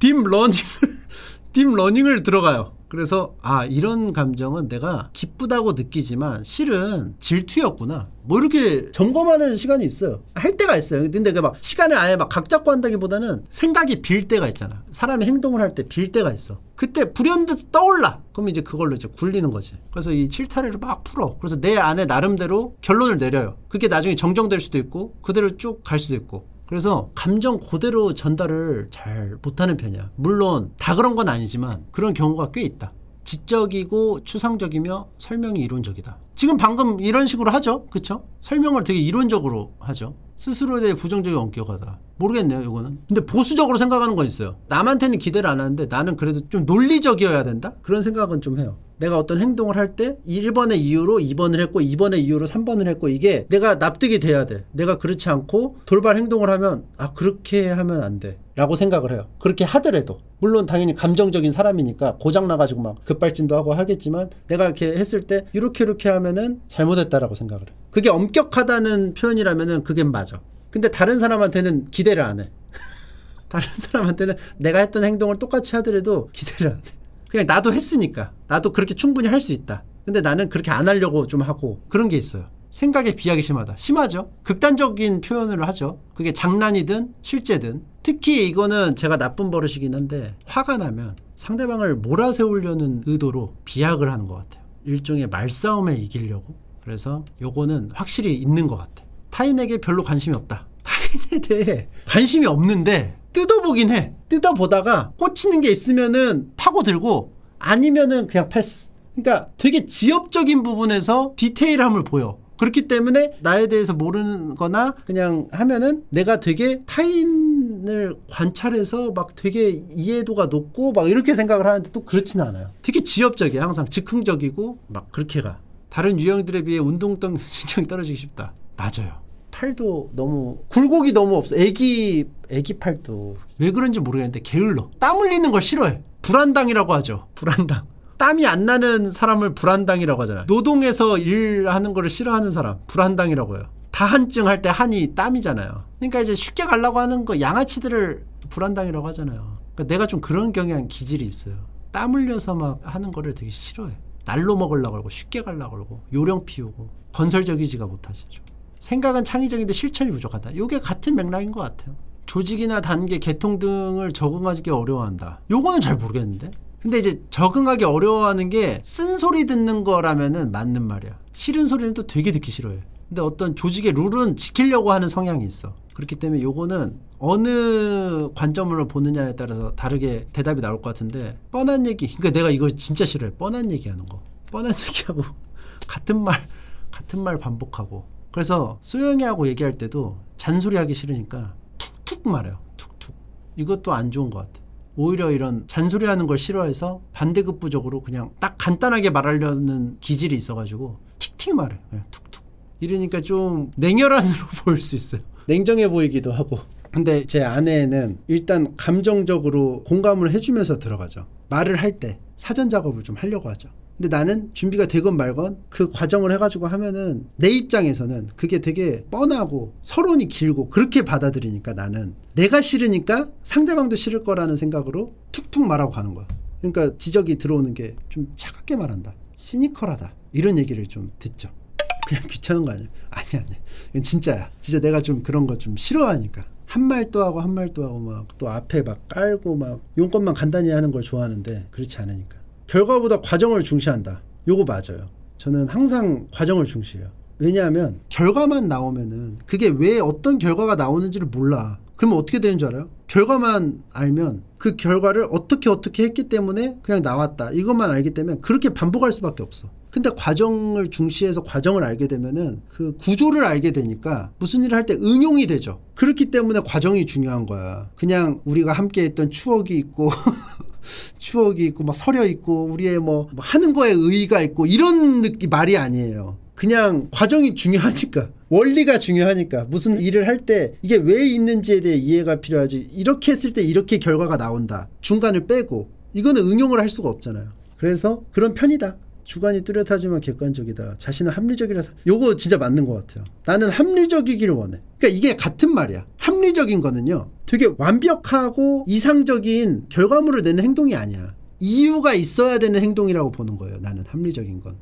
딥러닝을 들어가요. 그래서 아 이런 감정은 내가 기쁘다고 느끼지만 실은 질투였구나. 뭐 이렇게 점검하는 시간이 있어요. 할 때가 있어요. 근데 그 막 시간을 아예 막 각 잡고 한다기보다는 생각이 빌 때가 있잖아. 사람이 행동을 할 때 빌 때가 있어. 그때 불현듯 떠올라. 그럼 이제 그걸로 이제 굴리는 거지. 그래서 이 칠타래를 막 풀어. 그래서 내 안에 나름대로 결론을 내려요. 그게 나중에 정정될 수도 있고 그대로 쭉 갈 수도 있고. 그래서 감정 그대로 전달을 잘 못하는 편이야. 물론 다 그런 건 아니지만 그런 경우가 꽤 있다. 지적이고 추상적이며 설명이 이론적이다. 지금 방금 이런 식으로 하죠. 그쵸? 설명을 되게 이론적으로 하죠. 스스로에 대해 부정적인 원격하다. 모르겠네요 이거는. 근데 보수적으로 생각하는 건 있어요. 남한테는 기대를 안 하는데 나는 그래도 좀 논리적이어야 된다? 그런 생각은 좀 해요. 내가 어떤 행동을 할 때 1번의 이유로 2번을 했고 2번의 이유로 3번을 했고 이게 내가 납득이 돼야 돼. 내가 그렇지 않고 돌발 행동을 하면 아 그렇게 하면 안 돼 라고 생각을 해요. 그렇게 하더라도 물론 당연히 감정적인 사람이니까 고장나가지고 막 급발진도 하고 하겠지만 내가 이렇게 했을 때 이렇게 하면은 잘못했다라고 생각을 해. 그게 엄격하다는 표현이라면은 그게 맞아. 근데 다른 사람한테는 기대를 안 해. 다른 사람한테는 내가 했던 행동을 똑같이 하더라도 기대를 안 해. 그냥 나도 했으니까 나도 그렇게 충분히 할 수 있다. 근데 나는 그렇게 안 하려고 좀 하고 그런 게 있어요. 생각에 비하기 심하죠. 극단적인 표현을 하죠. 그게 장난이든 실제든. 특히 이거는 제가 나쁜 버릇이긴 한데 화가 나면 상대방을 몰아세우려는 의도로 비약을 하는 것 같아요. 일종의 말싸움에 이기려고. 그래서 요거는 확실히 있는 것 같아. 타인에게 별로 관심이 없다. 타인에 대해 관심이 없는데 뜯어보긴 해. 뜯어보다가 꽂히는 게 있으면은 파고들고 아니면은 그냥 패스. 그러니까 되게 지엽적인 부분에서 디테일함을 보여. 그렇기 때문에 나에 대해서 모르는 거나 그냥 하면은 내가 되게 타인을 관찰해서 막 되게 이해도가 높고 막 이렇게 생각을 하는데 또 그렇지는 않아요. 되게 지엽적이야. 항상 즉흥적이고 막 그렇게 가. 다른 유형들에 비해 운동성 신경이 떨어지기 쉽다. 맞아요. 팔도 너무 굴곡이 너무 없어. 애기 팔도 왜 그런지 모르겠는데 게을러. 땀 흘리는 걸 싫어해. 불안당이라고 하죠. 불안당. 땀이 안 나는 사람을 불안당이라고 하잖아요. 노동에서 일하는 거를 싫어하는 사람 불안당이라고 해요. 다한증 할 때 한이 땀이잖아요. 그러니까 이제 쉽게 가려고 하는 거 양아치들을 불안당이라고 하잖아요. 그러니까 내가 좀 그런 경향 기질이 있어요. 땀 흘려서 막 하는 거를 되게 싫어해. 날로 먹으려고 그러고 쉽게 가려고 그러고 요령 피우고 건설적이지가 못하지. 생각은 창의적인데 실천이 부족하다. 이게 같은 맥락인 것 같아요. 조직이나 단계, 계통 등을 적응하기 어려워한다. 요거는 잘 모르겠는데. 근데 이제 적응하기 어려워하는 게 쓴소리 듣는 거라면은 맞는 말이야. 싫은 소리는 또 되게 듣기 싫어해. 근데 어떤 조직의 룰은 지키려고 하는 성향이 있어. 그렇기 때문에 요거는 어느 관점으로 보느냐에 따라서 다르게 대답이 나올 것 같은데 뻔한 얘기. 그러니까 내가 이거 진짜 싫어해. 뻔한 얘기하는 거. 뻔한 얘기하고 같은 말 반복하고. 그래서 소영이하고 얘기할 때도 잔소리하기 싫으니까 툭툭 말해요. 툭툭. 이것도 안 좋은 것 같아. 오히려 이런 잔소리하는 걸 싫어해서 반대급부적으로 그냥 딱 간단하게 말하려는 기질이 있어가지고 틱틱 말해. 그냥 툭툭. 이러니까 좀 냉혈한으로 보일 수 있어요. 냉정해 보이기도 하고. 근데 제 아내는 일단 감정적으로 공감을 해주면서 들어가죠. 말을 할 때 사전 작업을 좀 하려고 하죠. 근데 나는 준비가 되건 말건 그 과정을 해가지고 하면은 내 입장에서는 그게 되게 뻔하고 서론이 길고 그렇게 받아들이니까 나는 내가 싫으니까 상대방도 싫을 거라는 생각으로 툭툭 말하고 가는 거야. 그러니까 지적이 들어오는 게 좀 차갑게 말한다. 시니컬하다. 이런 얘기를 좀 듣죠. 그냥 귀찮은 거 아니야? 아니야. 이건 진짜야. 진짜 내가 좀 그런 거 좀 싫어하니까. 한 말 또 하고 한 말 또 하고 막 또 앞에 막 깔고 막 용건만 간단히 하는 걸 좋아하는데 그렇지 않으니까. 결과보다 과정을 중시한다. 요거 맞아요. 저는 항상 과정을 중시해요. 왜냐하면 결과만 나오면은 그게 왜 어떤 결과가 나오는지를 몰라. 그러면 어떻게 되는 줄 알아요? 결과만 알면 그 결과를 어떻게 했기 때문에 그냥 나왔다. 이것만 알기 때문에 그렇게 반복할 수밖에 없어. 근데 과정을 중시해서 과정을 알게 되면은 그 구조를 알게 되니까 무슨 일을 할 때 응용이 되죠. 그렇기 때문에 과정이 중요한 거야. 그냥 우리가 함께 했던 추억이 있고 추억이 있고 막 서려 있고 우리의 뭐 하는 거에 의의가 있고 이런 말이 아니에요. 그냥 과정이 중요하니까, 원리가 중요하니까, 무슨 일을 할 때 이게 왜 있는지에 대해 이해가 필요하지. 이렇게 했을 때 이렇게 결과가 나온다. 중간을 빼고 이거는 응용을 할 수가 없잖아요. 그래서 그런 편이다. 주관이 뚜렷하지만 객관적이다. 자신은 합리적이라서. 요거 진짜 맞는 것 같아요. 나는 합리적이기를 원해. 그러니까 이게 같은 말이야. 합리적인 거는요, 되게 완벽하고 이상적인 결과물을 내는 행동이 아니야. 이유가 있어야 되는 행동이라고 보는 거예요. 나는 합리적인 건.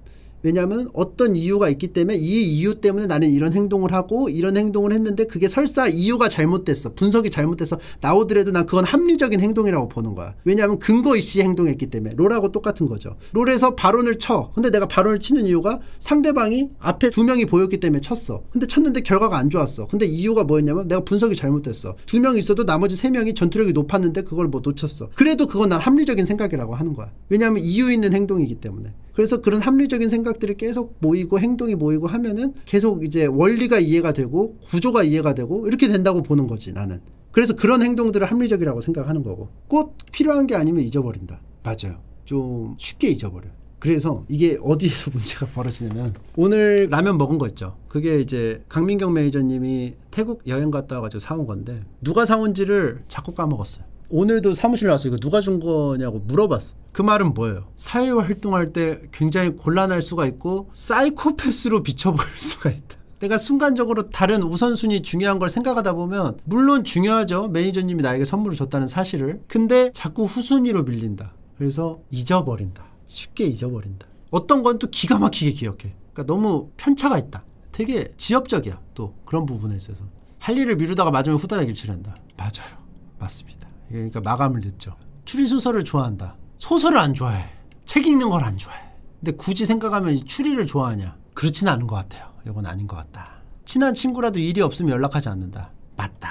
왜냐하면 어떤 이유가 있기 때문에 이 이유 때문에 나는 이런 행동을 하고 이런 행동을 했는데 그게 설사 이유가 잘못됐어, 분석이 잘못돼서 나오더라도 난 그건 합리적인 행동이라고 보는 거야. 왜냐하면 근거 있이 행동했기 때문에. 롤하고 똑같은 거죠. 롤에서 발언을 쳐. 근데 내가 발언을 치는 이유가 상대방이 앞에 2명이 보였기 때문에 쳤어. 근데 쳤는데 결과가 안 좋았어. 근데 이유가 뭐였냐면 내가 분석이 잘못됐어. 2명 있어도 나머지 3명이 전투력이 높았는데 그걸 뭐 놓쳤어. 그래도 그건 난 합리적인 생각이라고 하는 거야. 왜냐하면 이유 있는 행동이기 때문에. 그래서 그런 합리적인 생각들이 계속 모이고 행동이 모이고 하면은 계속 이제 원리가 이해가 되고 구조가 이해가 되고 이렇게 된다고 보는 거지, 나는. 그래서 그런 행동들을 합리적이라고 생각하는 거고, 꼭 필요한 게 아니면 잊어버린다. 맞아요. 좀 쉽게 잊어버려요. 그래서 이게 어디에서 문제가 벌어지냐면, 오늘 라면 먹은 거 있죠. 그게 이제 강민경 매니저님이 태국 여행 갔다 와가지고 사온 건데 누가 사온지를 자꾸 까먹었어요. 오늘도 사무실 나와서 이거 누가 준 거냐고 물어봤어. 그 말은 뭐예요? 사회활동할 때 굉장히 곤란할 수가 있고 사이코패스로 비춰볼 수가 있다. 내가 순간적으로 다른 우선순위 중요한 걸 생각하다 보면, 물론 중요하죠. 매니저님이 나에게 선물을 줬다는 사실을. 근데 자꾸 후순위로 밀린다. 그래서 잊어버린다. 쉽게 잊어버린다. 어떤 건 또 기가 막히게 기억해. 그러니까 너무 편차가 있다. 되게 지엽적이야. 또 그런 부분에 있어서 할 일을 미루다가 마지막에 후다닥 일치한다. 맞아요. 맞습니다. 그러니까 마감을 늦죠. 추리소설을 좋아한다. 소설을 안 좋아해. 책 읽는 걸 안 좋아해. 근데 굳이 생각하면 추리를 좋아하냐? 그렇지는 않은 것 같아요. 이건 아닌 것 같다. 친한 친구라도 일이 없으면 연락하지 않는다. 맞다.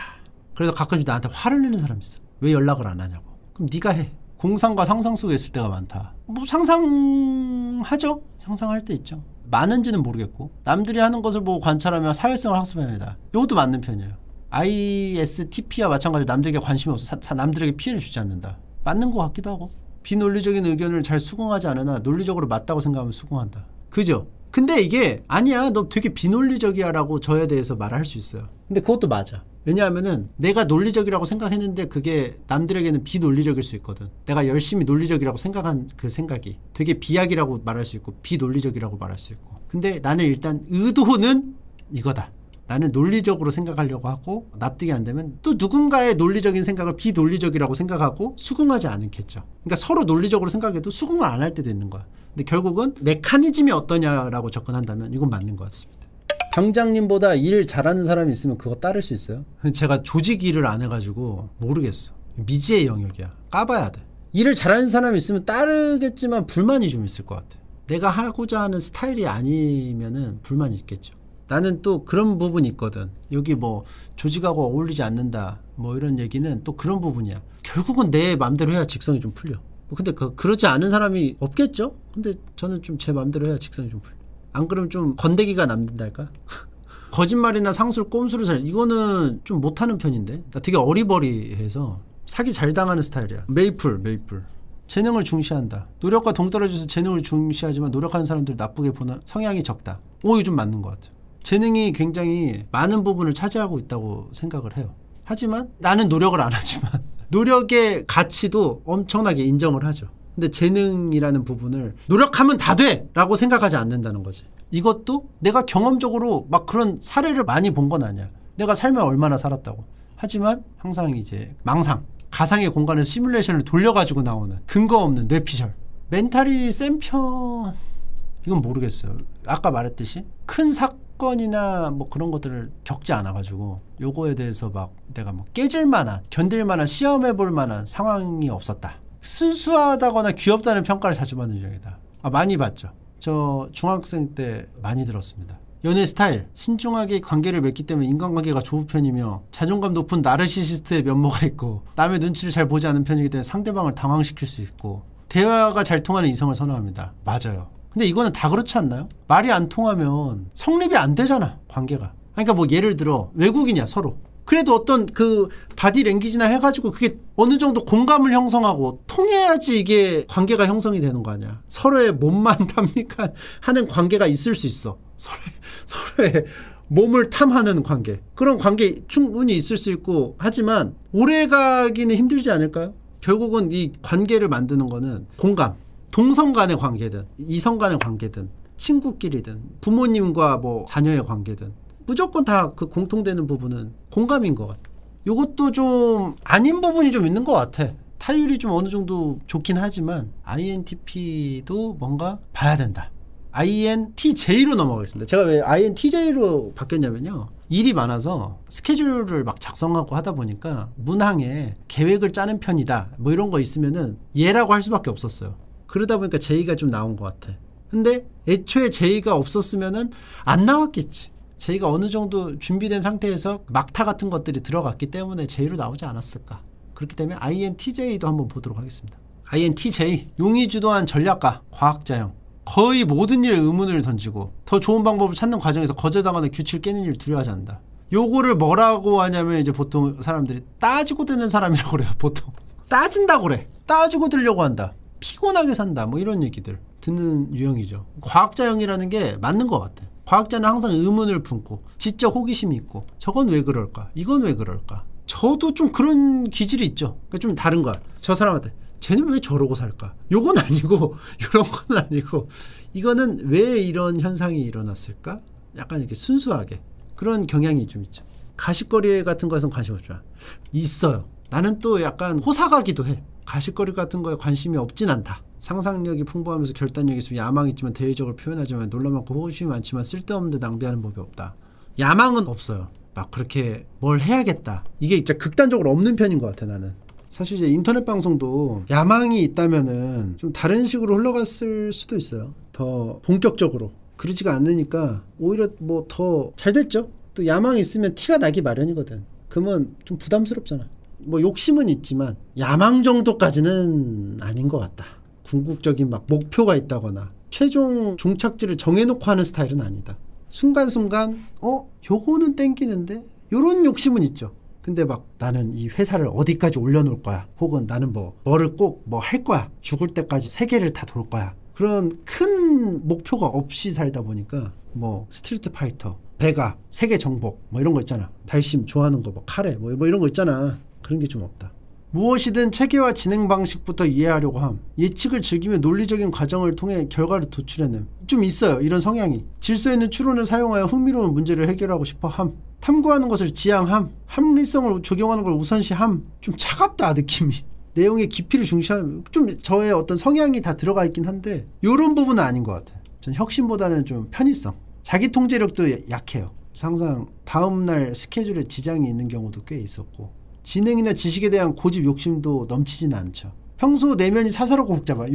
그래서 가끔씩 나한테 화를 내는 사람이 있어. 왜 연락을 안 하냐고. 그럼 네가 해. 공상과 상상 속에 있을 때가 많다. 뭐 상상하죠. 상상할 때 있죠. 많은지는 모르겠고, 남들이 하는 것을 보고 관찰하며 사회성을 학습합니다. 이것도 맞는 편이에요. ISTP와 마찬가지로 남들에게 관심이 없어 남들에게 피해를 주지 않는다. 맞는 것 같기도 하고. 비논리적인 의견을 잘 수긍하지 않으나 논리적으로 맞다고 생각하면 수긍한다. 그죠? 근데 이게 아니야, 너 되게 비논리적이야 라고 저에 대해서 말할 수 있어요. 근데 그것도 맞아. 왜냐하면은 내가 논리적이라고 생각했는데 그게 남들에게는 비논리적일 수 있거든. 내가 열심히 논리적이라고 생각한 그 생각이 되게 비약이라고 말할 수 있고 비논리적이라고 말할 수 있고. 근데 나는 일단 의도는 이거다. 나는 논리적으로 생각하려고 하고 납득이 안 되면 또 누군가의 논리적인 생각을 비논리적이라고 생각하고 수긍하지 않겠죠. 그러니까 서로 논리적으로 생각해도 수긍을 안 할 때도 있는 거야. 근데 결국은 메커니즘이 어떠냐라고 접근한다면 이건 맞는 것 같습니다. 병장님보다 일 잘하는 사람이 있으면 그거 따를 수 있어요? 제가 조직 일을 안 해가지고 모르겠어. 미지의 영역이야. 까봐야 돼. 일을 잘하는 사람이 있으면 따르겠지만 불만이 좀 있을 것 같아. 내가 하고자 하는 스타일이 아니면은 불만이 있겠죠. 나는 또 그런 부분이 있거든. 여기 뭐 조직하고 어울리지 않는다 뭐 이런 얘기는 또 그런 부분이야. 결국은 내 맘대로 해야 직성이 좀 풀려. 근데 그러지 않은 사람이 없겠죠? 근데 저는 좀 제 맘대로 해야 직성이 좀 풀려. 안 그러면 좀 건더기가 남는달까? 거짓말이나 상술, 꼼수를 잘, 이거는 좀 못하는 편인데. 나 되게 어리버리해서 사기 잘 당하는 스타일이야. 메이플. 재능을 중시한다. 노력과 동떨어져서 재능을 중시하지만 노력하는 사람들 나쁘게 보는 성향이 적다. 이거 좀 맞는 것 같아. 재능이 굉장히 많은 부분을 차지하고 있다고 생각을 해요. 하지만 나는 노력을 안 하지만 노력의 가치도 엄청나게 인정을 하죠. 근데 재능이라는 부분을 노력하면 다 돼! 라고 생각하지 않는다는 거지. 이것도 내가 경험적으로 막 그런 사례를 많이 본 건 아니야. 내가 삶에 얼마나 살았다고. 하지만 항상 이제 망상, 가상의 공간에서 시뮬레이션을 돌려가지고 나오는 근거 없는 뇌피셜. 멘탈이 센 편... 이건 모르겠어요. 아까 말했듯이 큰 사건이나 뭐 그런 것들을 겪지 않아가지고 요거에 대해서 막 내가 뭐 깨질 만한, 견딜 만한, 시험해 볼 만한 상황이 없었다. 순수하다거나 귀엽다는 평가를 자주 받는 유형이다. 많이 받죠. 저 중학생 때 많이 들었습니다. 연애 스타일, 신중하게 관계를 맺기 때문에 인간관계가 좋은 편이며 자존감 높은 나르시시스트의 면모가 있고 남의 눈치를 잘 보지 않는 편이기 때문에 상대방을 당황시킬 수 있고 대화가 잘 통하는 이성을 선호합니다. 맞아요. 근데 이거는 다 그렇지 않나요? 말이 안 통하면 성립이 안 되잖아, 관계가. 그러니까 뭐 예를 들어 외국인이야, 서로. 그래도 어떤 그 바디 랭귀지나 해가지고 그게 어느 정도 공감을 형성하고 통해야지 이게 관계가 형성이 되는 거 아니야. 서로의 몸만 탐닉한 하는 관계가 있을 수 있어. 서로의 몸을 탐하는 관계. 그런 관계 충분히 있을 수 있고 하지만 오래가기는 힘들지 않을까요? 결국은 이 관계를 만드는 거는 공감. 동성 간의 관계든 이성 간의 관계든 친구끼리든 부모님과 뭐 자녀의 관계든 무조건 다 그 공통되는 부분은 공감인 것 같아. 요것도 좀 아닌 부분이 좀 있는 것 같아. 타율이 좀 어느 정도 좋긴 하지만 INTP도 뭔가 봐야 된다. INTJ로 넘어가겠습니다. 제가 왜 INTJ로 바뀌었냐면요. 일이 많아서 스케줄을 막 작성하고 하다 보니까 문항에 계획을 짜는 편이다 뭐 이런 거 있으면은 얘라고 할 수밖에 없었어요. 그러다 보니까 J가 좀 나온 것 같아. 근데 애초에 J가 없었으면은 안 나왔겠지. J가 어느 정도 준비된 상태에서 막타 같은 것들이 들어갔기 때문에 J로 나오지 않았을까. 그렇기 때문에 INTJ도 한번 보도록 하겠습니다. INTJ, 용이 주도한 전략가, 과학자형. 거의 모든 일에 의문을 던지고 더 좋은 방법을 찾는 과정에서 거절당하는 규칙을 깨는 일을 두려워하지 않는다. 요거를 뭐라고 하냐면 이제 보통 사람들이 따지고 드는 사람이라고 그래요. 보통 따진다고 그래. 따지고 들려고 한다. 피곤하게 산다. 뭐 이런 얘기들 듣는 유형이죠. 과학자형이라는 게 맞는 것 같아. 과학자는 항상 의문을 품고 지적 호기심이 있고 저건 왜 그럴까? 이건 왜 그럴까? 저도 좀 그런 기질이 있죠. 그러니까 좀 다른 거야. 저 사람한테 쟤는 왜 저러고 살까? 요건 아니고 이런 건 아니고 이거는 왜 이런 현상이 일어났을까? 약간 이렇게 순수하게 그런 경향이 좀 있죠. 가십거리 같은 것은 관심 없지만 있어요. 나는 또 약간 호사가기도 해. 가십거리 같은 거에 관심이 없진 않다. 상상력이 풍부하면서 결단력이 있으면 야망이 있지만 대외적으로 표현하지만 놀라 많고 호기심이 많지만 쓸데없는 데 낭비하는 법이 없다. 야망은 없어요. 막 그렇게 뭘 해야겠다. 이게 진짜 극단적으로 없는 편인 것 같아 나는. 사실 이제 인터넷 방송도 야망이 있다면은 좀 다른 식으로 흘러갔을 수도 있어요. 더 본격적으로. 그러지가 않으니까 오히려 뭐 더 잘 됐죠. 또 야망이 있으면 티가 나기 마련이거든. 그러면 좀 부담스럽잖아. 뭐 욕심은 있지만 야망 정도까지는 아닌 것 같다. 궁극적인 막 목표가 있다거나 최종 종착지를 정해놓고 하는 스타일은 아니다. 순간순간 요거는 땡기는데 요런 욕심은 있죠. 근데 막 나는 이 회사를 어디까지 올려놓을 거야. 혹은 나는 뭐를 꼭 뭐 할 거야. 죽을 때까지 세계를 다 돌 거야. 그런 큰 목표가 없이 살다 보니까 뭐 스트리트 파이터, 배가, 세계 정복 뭐 이런 거 있잖아. 달심 좋아하는 거 뭐 카레 뭐 이런 거 있잖아. 그런 게 좀 없다. 무엇이든 체계와 진행 방식부터 이해하려고 함. 예측을 즐기며 논리적인 과정을 통해 결과를 도출해냄. 좀 있어요. 이런 성향이. 질서 있는 추론을 사용하여 흥미로운 문제를 해결하고 싶어 함. 탐구하는 것을 지향함. 합리성을 적용하는 걸 우선시함. 좀 차갑다 느낌이. 내용의 깊이를 중시하는 좀 저의 어떤 성향이 다 들어가 있긴 한데 이런 부분은 아닌 것 같아요. 전 혁신보다는 좀 편의성. 자기 통제력도 약해요. 항상 다음날 스케줄에 지장이 있는 경우도 꽤 있었고 지능이나 지식에 대한 고집 욕심도 넘치지는 않죠. 평소 내면이 사사롭고 복잡해.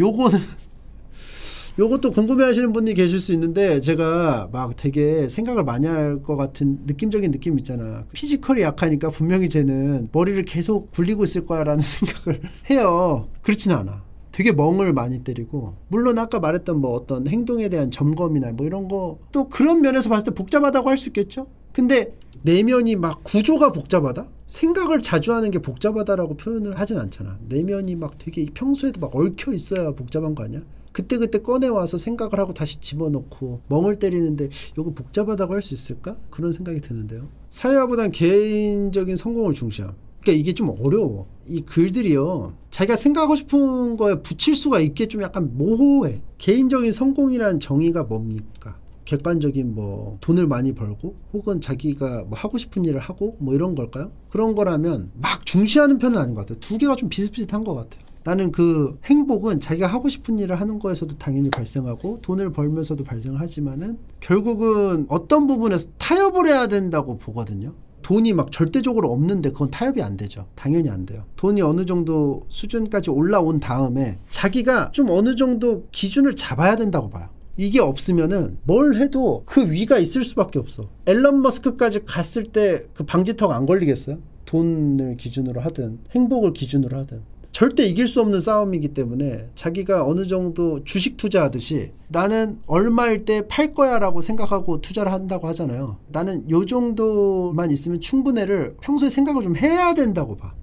요것도 궁금해하시는 분이 계실 수 있는데 제가 막 되게 생각을 많이 할 것 같은 느낌적인 느낌 있잖아. 피지컬이 약하니까 분명히 쟤는 머리를 계속 굴리고 있을 거야 라는 생각을 해요. 그렇지는 않아. 되게 멍을 많이 때리고 물론 아까 말했던 뭐 어떤 행동에 대한 점검이나 뭐 이런 거 또 그런 면에서 봤을 때 복잡하다고 할 수 있겠죠. 근데 내면이 막 구조가 복잡하다? 생각을 자주 하는 게 복잡하다라고 표현을 하진 않잖아. 내면이 막 되게 평소에도 막 얽혀 있어야 복잡한 거 아니야? 그때그때 꺼내와서 생각을 하고 다시 집어넣고 멍을 때리는데 이거 복잡하다고 할 수 있을까? 그런 생각이 드는데요. 사회화보단 개인적인 성공을 중시함. 그러니까 이게 좀 어려워. 이 글들이요. 자기가 생각하고 싶은 거에 붙일 수가 있게 좀 약간 모호해. 개인적인 성공이라는 정의가 뭡니까? 객관적인 뭐 돈을 많이 벌고 혹은 자기가 뭐 하고 싶은 일을 하고 뭐 이런 걸까요? 그런 거라면 막 중시하는 편은 아닌 것 같아요. 두 개가 좀 비슷비슷한 것 같아요. 나는 그 행복은 자기가 하고 싶은 일을 하는 거에서도 당연히 발생하고 돈을 벌면서도 발생하지만은 결국은 어떤 부분에서 타협을 해야 된다고 보거든요. 돈이 막 절대적으로 없는데 그건 타협이 안 되죠. 당연히 안 돼요. 돈이 어느 정도 수준까지 올라온 다음에 자기가 좀 어느 정도 기준을 잡아야 된다고 봐요. 이게 없으면은 뭘 해도 그 위가 있을 수밖에 없어. 앨런 머스크까지 갔을 때 그 방지턱 안 걸리겠어요? 돈을 기준으로 하든 행복을 기준으로 하든 절대 이길 수 없는 싸움이기 때문에 자기가 어느 정도 주식 투자하듯이 나는 얼마일 때 팔 거야 라고 생각하고 투자를 한다고 하잖아요. 나는 요 정도만 있으면 충분해를 평소에 생각을 좀 해야 된다고 봐.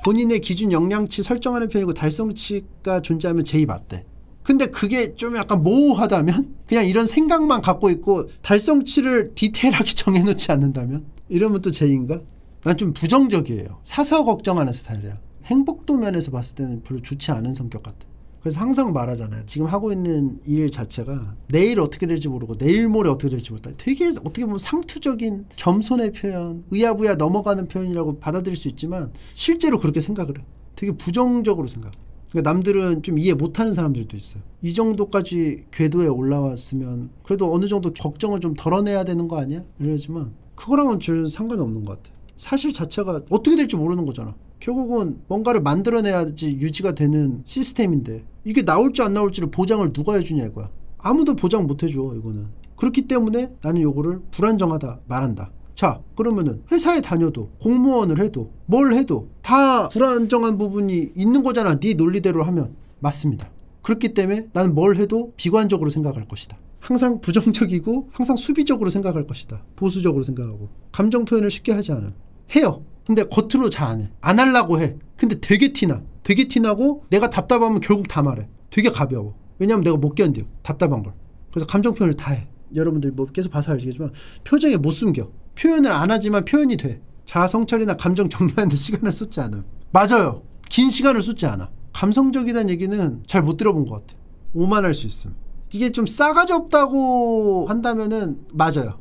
본인의 기준 역량치 설정하는 편이고 달성치가 존재하면 제이 맞대. 근데 그게 좀 약간 모호하다면 그냥 이런 생각만 갖고 있고 달성치를 디테일하게 정해놓지 않는다면 이러면 또 제이인가? 난 좀 부정적이에요. 사서 걱정하는 스타일이야. 행복도 면에서 봤을 때는 별로 좋지 않은 성격 같아. 그래서 항상 말하잖아요. 지금 하고 있는 일 자체가 내일 어떻게 될지 모르고 내일 모레 어떻게 될지 모르다. 되게 어떻게 보면 상투적인 겸손의 표현, 의야부야 넘어가는 표현이라고 받아들일 수 있지만 실제로 그렇게 생각을 해. 되게 부정적으로 생각해. 그러니까 남들은 좀 이해 못하는 사람들도 있어요. 이 정도까지 궤도에 올라왔으면 그래도 어느 정도 걱정을 좀 덜어내야 되는 거 아니야? 이러지만 그거랑은 전혀 상관이 없는 것 같아. 사실 자체가 어떻게 될지 모르는 거잖아. 결국은 뭔가를 만들어내야지 유지가 되는 시스템인데 이게 나올지 안 나올지를 보장을 누가 해주냐 이거야. 아무도 보장 못 해줘 이거는. 그렇기 때문에 나는 요거를 불안정하다 말한다. 자 그러면은 회사에 다녀도 공무원을 해도 뭘 해도 다 불안정한 부분이 있는 거잖아. 네 논리대로 하면. 맞습니다. 그렇기 때문에 나는 뭘 해도 비관적으로 생각할 것이다. 항상 부정적이고 항상 수비적으로 생각할 것이다. 보수적으로 생각하고 감정 표현을 쉽게 하지 않아요. 해요. 근데 겉으로 잘 안 해. 안 하려고 해. 근데 되게 티나. 되게 티나고 내가 답답하면 결국 다 말해. 되게 가벼워. 왜냐면 내가 못 견뎌. 답답한 걸. 그래서 감정 표현을 다 해. 여러분들 뭐 계속 봐서 알겠지만 표정에 못 숨겨. 표현을 안 하지만 표현이 돼. 자아 성찰이나 감정 정리하는 데 시간을 쏟지 않아요. 맞아요. 긴 시간을 쏟지 않아. 감성적이다는 얘기는 잘 못 들어본 것 같아. 오만할 수 있음. 이게 좀 싸가지 없다고 한다면은 맞아요.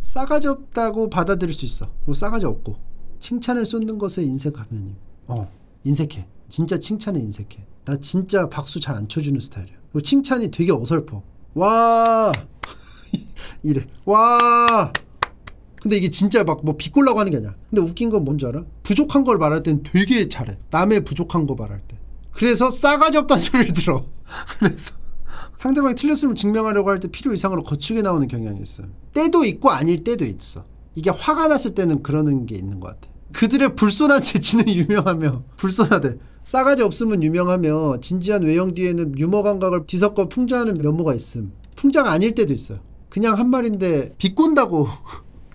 싸가지 없다고 받아들일 수 있어. 그리고 싸가지 없고 칭찬을 쏟는 것에 인색하면 인색해. 진짜 칭찬에 인색해. 나 진짜 박수 잘 안 쳐주는 스타일이야. 그리고 칭찬이 되게 어설퍼. 와 이래. 와 근데 이게 진짜 막 뭐 비꼴라고 하는 게 아니야. 근데 웃긴 건 뭔지 알아? 부족한 걸 말할 땐 되게 잘해. 남의 부족한 거 말할 때. 그래서 싸가지 없다는 소리를 들어. 그래서 상대방이 틀렸음을 증명하려고 할 때 필요 이상으로 거칠게 나오는 경향이 있어. 때도 있고 아닐 때도 있어. 이게 화가 났을 때는 그러는 게 있는 것 같아. 그들의 불손한 재치는 유명하며 불손하대. 싸가지 없음은 유명하며 진지한 외형 뒤에는 유머 감각을 뒤섞어 풍자하는 면모가 있음. 풍자가 아닐 때도 있어요. 그냥 한 말인데 비꼰다고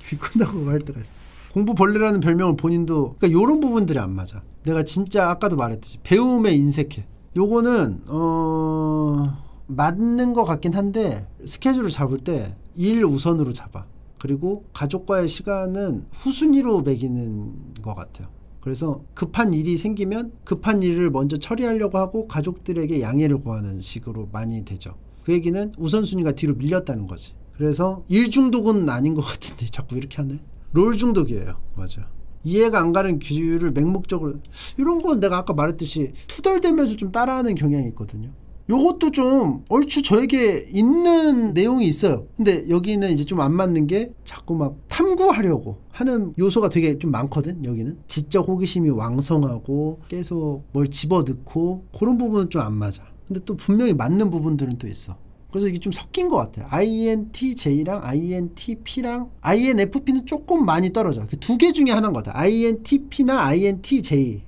비꼰다고 할 때가 있어. 공부 벌레라는 별명을 본인도 그러니까 요런 부분들이 안 맞아. 내가 진짜 아까도 말했듯이 배움에 인색해. 요거는 맞는 것 같긴 한데 스케줄을 잡을 때 일 우선으로 잡아. 그리고 가족과의 시간은 후순위로 매기는 것 같아요. 그래서 급한 일이 생기면 급한 일을 먼저 처리하려고 하고 가족들에게 양해를 구하는 식으로 많이 되죠. 그 얘기는 우선순위가 뒤로 밀렸다는 거지. 그래서 일 중독은 아닌 것 같은데 자꾸 이렇게 하네. 롤 중독이에요. 맞아. 이해가 안 가는 규율을 맹목적으로 이런 건 내가 아까 말했듯이 투덜대면서 좀 따라하는 경향이 있거든요. 요것도 좀 얼추 저에게 있는 내용이 있어요. 근데 여기는 이제 좀 안 맞는 게 자꾸 막 탐구하려고 하는 요소가 되게 좀 많거든. 여기는 지적 호기심이 왕성하고 계속 뭘 집어넣고 그런 부분은 좀 안 맞아. 근데 또 분명히 맞는 부분들은 또 있어. 그래서 이게 좀 섞인 것 같아요. INTJ랑 INTP랑 INFP는 조금 많이 떨어져. 그 두 개 중에 하나인 것 같아. INTP나 INTJ.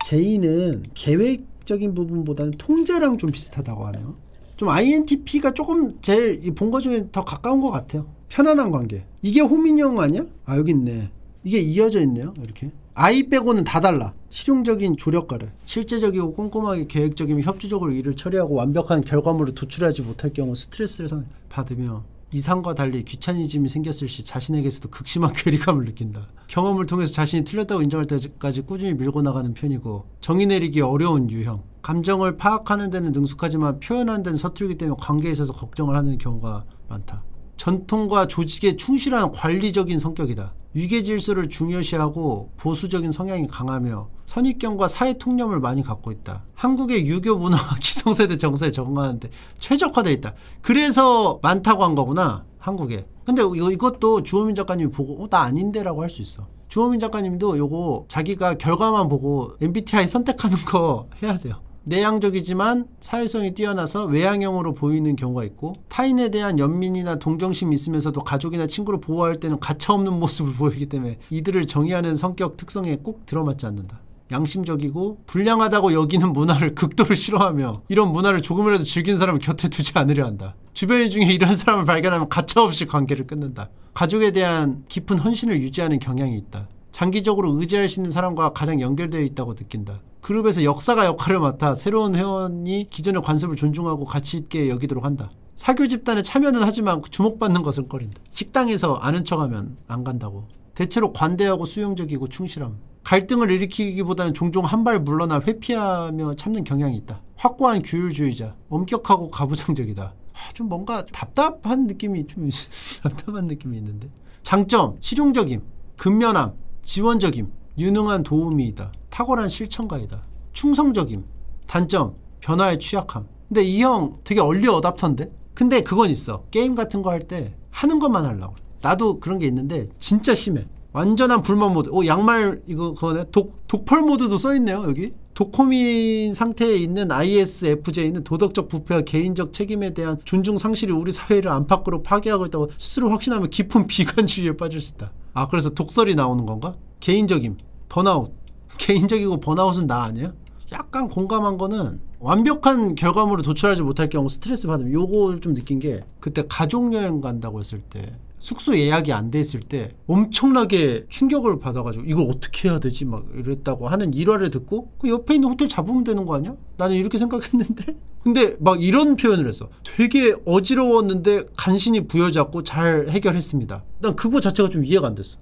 J는 계획적인 부분보다는 통제랑 좀 비슷하다고 하네요. 좀 INTP가 조금 제일 본 거 중에 더 가까운 것 같아요. 편안한 관계. 이게 호민형 아니야? 아 여기 있네. 이게 이어져 있네요. 이렇게. I 빼고는 다 달라. 실용적인 조력가래. 실제적이고 꼼꼼하게 계획적이면 협조적으로 일을 처리하고 완벽한 결과물을 도출하지 못할 경우 스트레스를 받으며 이상과 달리 귀차니즘이 생겼을 시 자신에게서도 극심한 괴리감을 느낀다. 경험을 통해서 자신이 틀렸다고 인정할 때까지 꾸준히 밀고 나가는 편이고 정의 내리기 어려운 유형. 감정을 파악하는 데는 능숙하지만 표현하는 데는 서툴기 때문에 관계에 있어서 걱정을 하는 경우가 많다. 전통과 조직에 충실한 관리적인 성격이다. 위계 질서를 중요시하고 보수적인 성향이 강하며 선입견과 사회 통념을 많이 갖고 있다. 한국의 유교 문화와 기성세대 정서에 적응하는데 최적화되어 있다. 그래서 많다고 한 거구나. 한국에. 근데 이것도 주호민 작가님이 보고 나 아닌데 라고 할 수 있어. 주호민 작가님도 요거 자기가 결과만 보고 MBTI 선택하는 거 해야 돼요. 내향적이지만 사회성이 뛰어나서 외향형으로 보이는 경우가 있고 타인에 대한 연민이나 동정심이 있으면서도 가족이나 친구를 보호할 때는 가차없는 모습을 보이기 때문에 이들을 정의하는 성격 특성에 꼭 들어맞지 않는다. 양심적이고 불량하다고 여기는 문화를 극도로 싫어하며 이런 문화를 조금이라도 즐긴 사람을 곁에 두지 않으려 한다. 주변인 중에 이런 사람을 발견하면 가차없이 관계를 끊는다. 가족에 대한 깊은 헌신을 유지하는 경향이 있다. 장기적으로 의지할 수 있는 사람과 가장 연결되어 있다고 느낀다. 그룹에서 역사가 역할을 맡아 새로운 회원이 기존의 관습을 존중하고 가치 있게 여기도록 한다. 사교 집단에 참여는 하지만 주목받는 것은 꺼린다. 식당에서 아는 척하면 안 간다고. 대체로 관대하고 수용적이고 충실함. 갈등을 일으키기보다는 종종 한 발 물러나 회피하며 참는 경향이 있다. 확고한 규율주의자. 엄격하고 가부장적이다. 좀 뭔가 답답한 느낌이 답답한 느낌이 있는데. 장점 실용적임, 근면함, 지원적임, 유능한 도우미이다. 탁월한 실천가이다. 충성적임. 단점 변화에 취약함. 근데 이 형 되게 얼리 어답터인데? 근데 그건 있어. 게임 같은 거 할 때 하는 것만 하려고. 나도 그런 게 있는데 진짜 심해. 완전한 불만 모드. 양말 이거 그거네. 독펄 모드도 써있네요 여기. 독코민 상태에 있는 ISFJ는 도덕적 부패와 개인적 책임에 대한 존중 상실이 우리 사회를 안팎으로 파괴하고 있다고 스스로 확신하며 깊은 비관주의에 빠질 수 있다. 그래서 독설이 나오는 건가? 개인적임, 번아웃. 개인적이고 번아웃은 나 아니야? 약간 공감한 거는 완벽한 결과물을 도출하지 못할 경우 스트레스 받으면 요거를 좀 느낀 게 그때 가족여행 간다고 했을 때 숙소 예약이 안 돼 있을 때 엄청나게 충격을 받아가지고 이걸 어떻게 해야 되지 막 이랬다고 하는 일화를 듣고 그 옆에 있는 호텔 잡으면 되는 거 아니야? 나는 이렇게 생각했는데 근데 막 이런 표현을 했어. 되게 어지러웠는데 간신히 부여잡고 잘 해결했습니다. 난 그거 자체가 좀 이해가 안 됐어.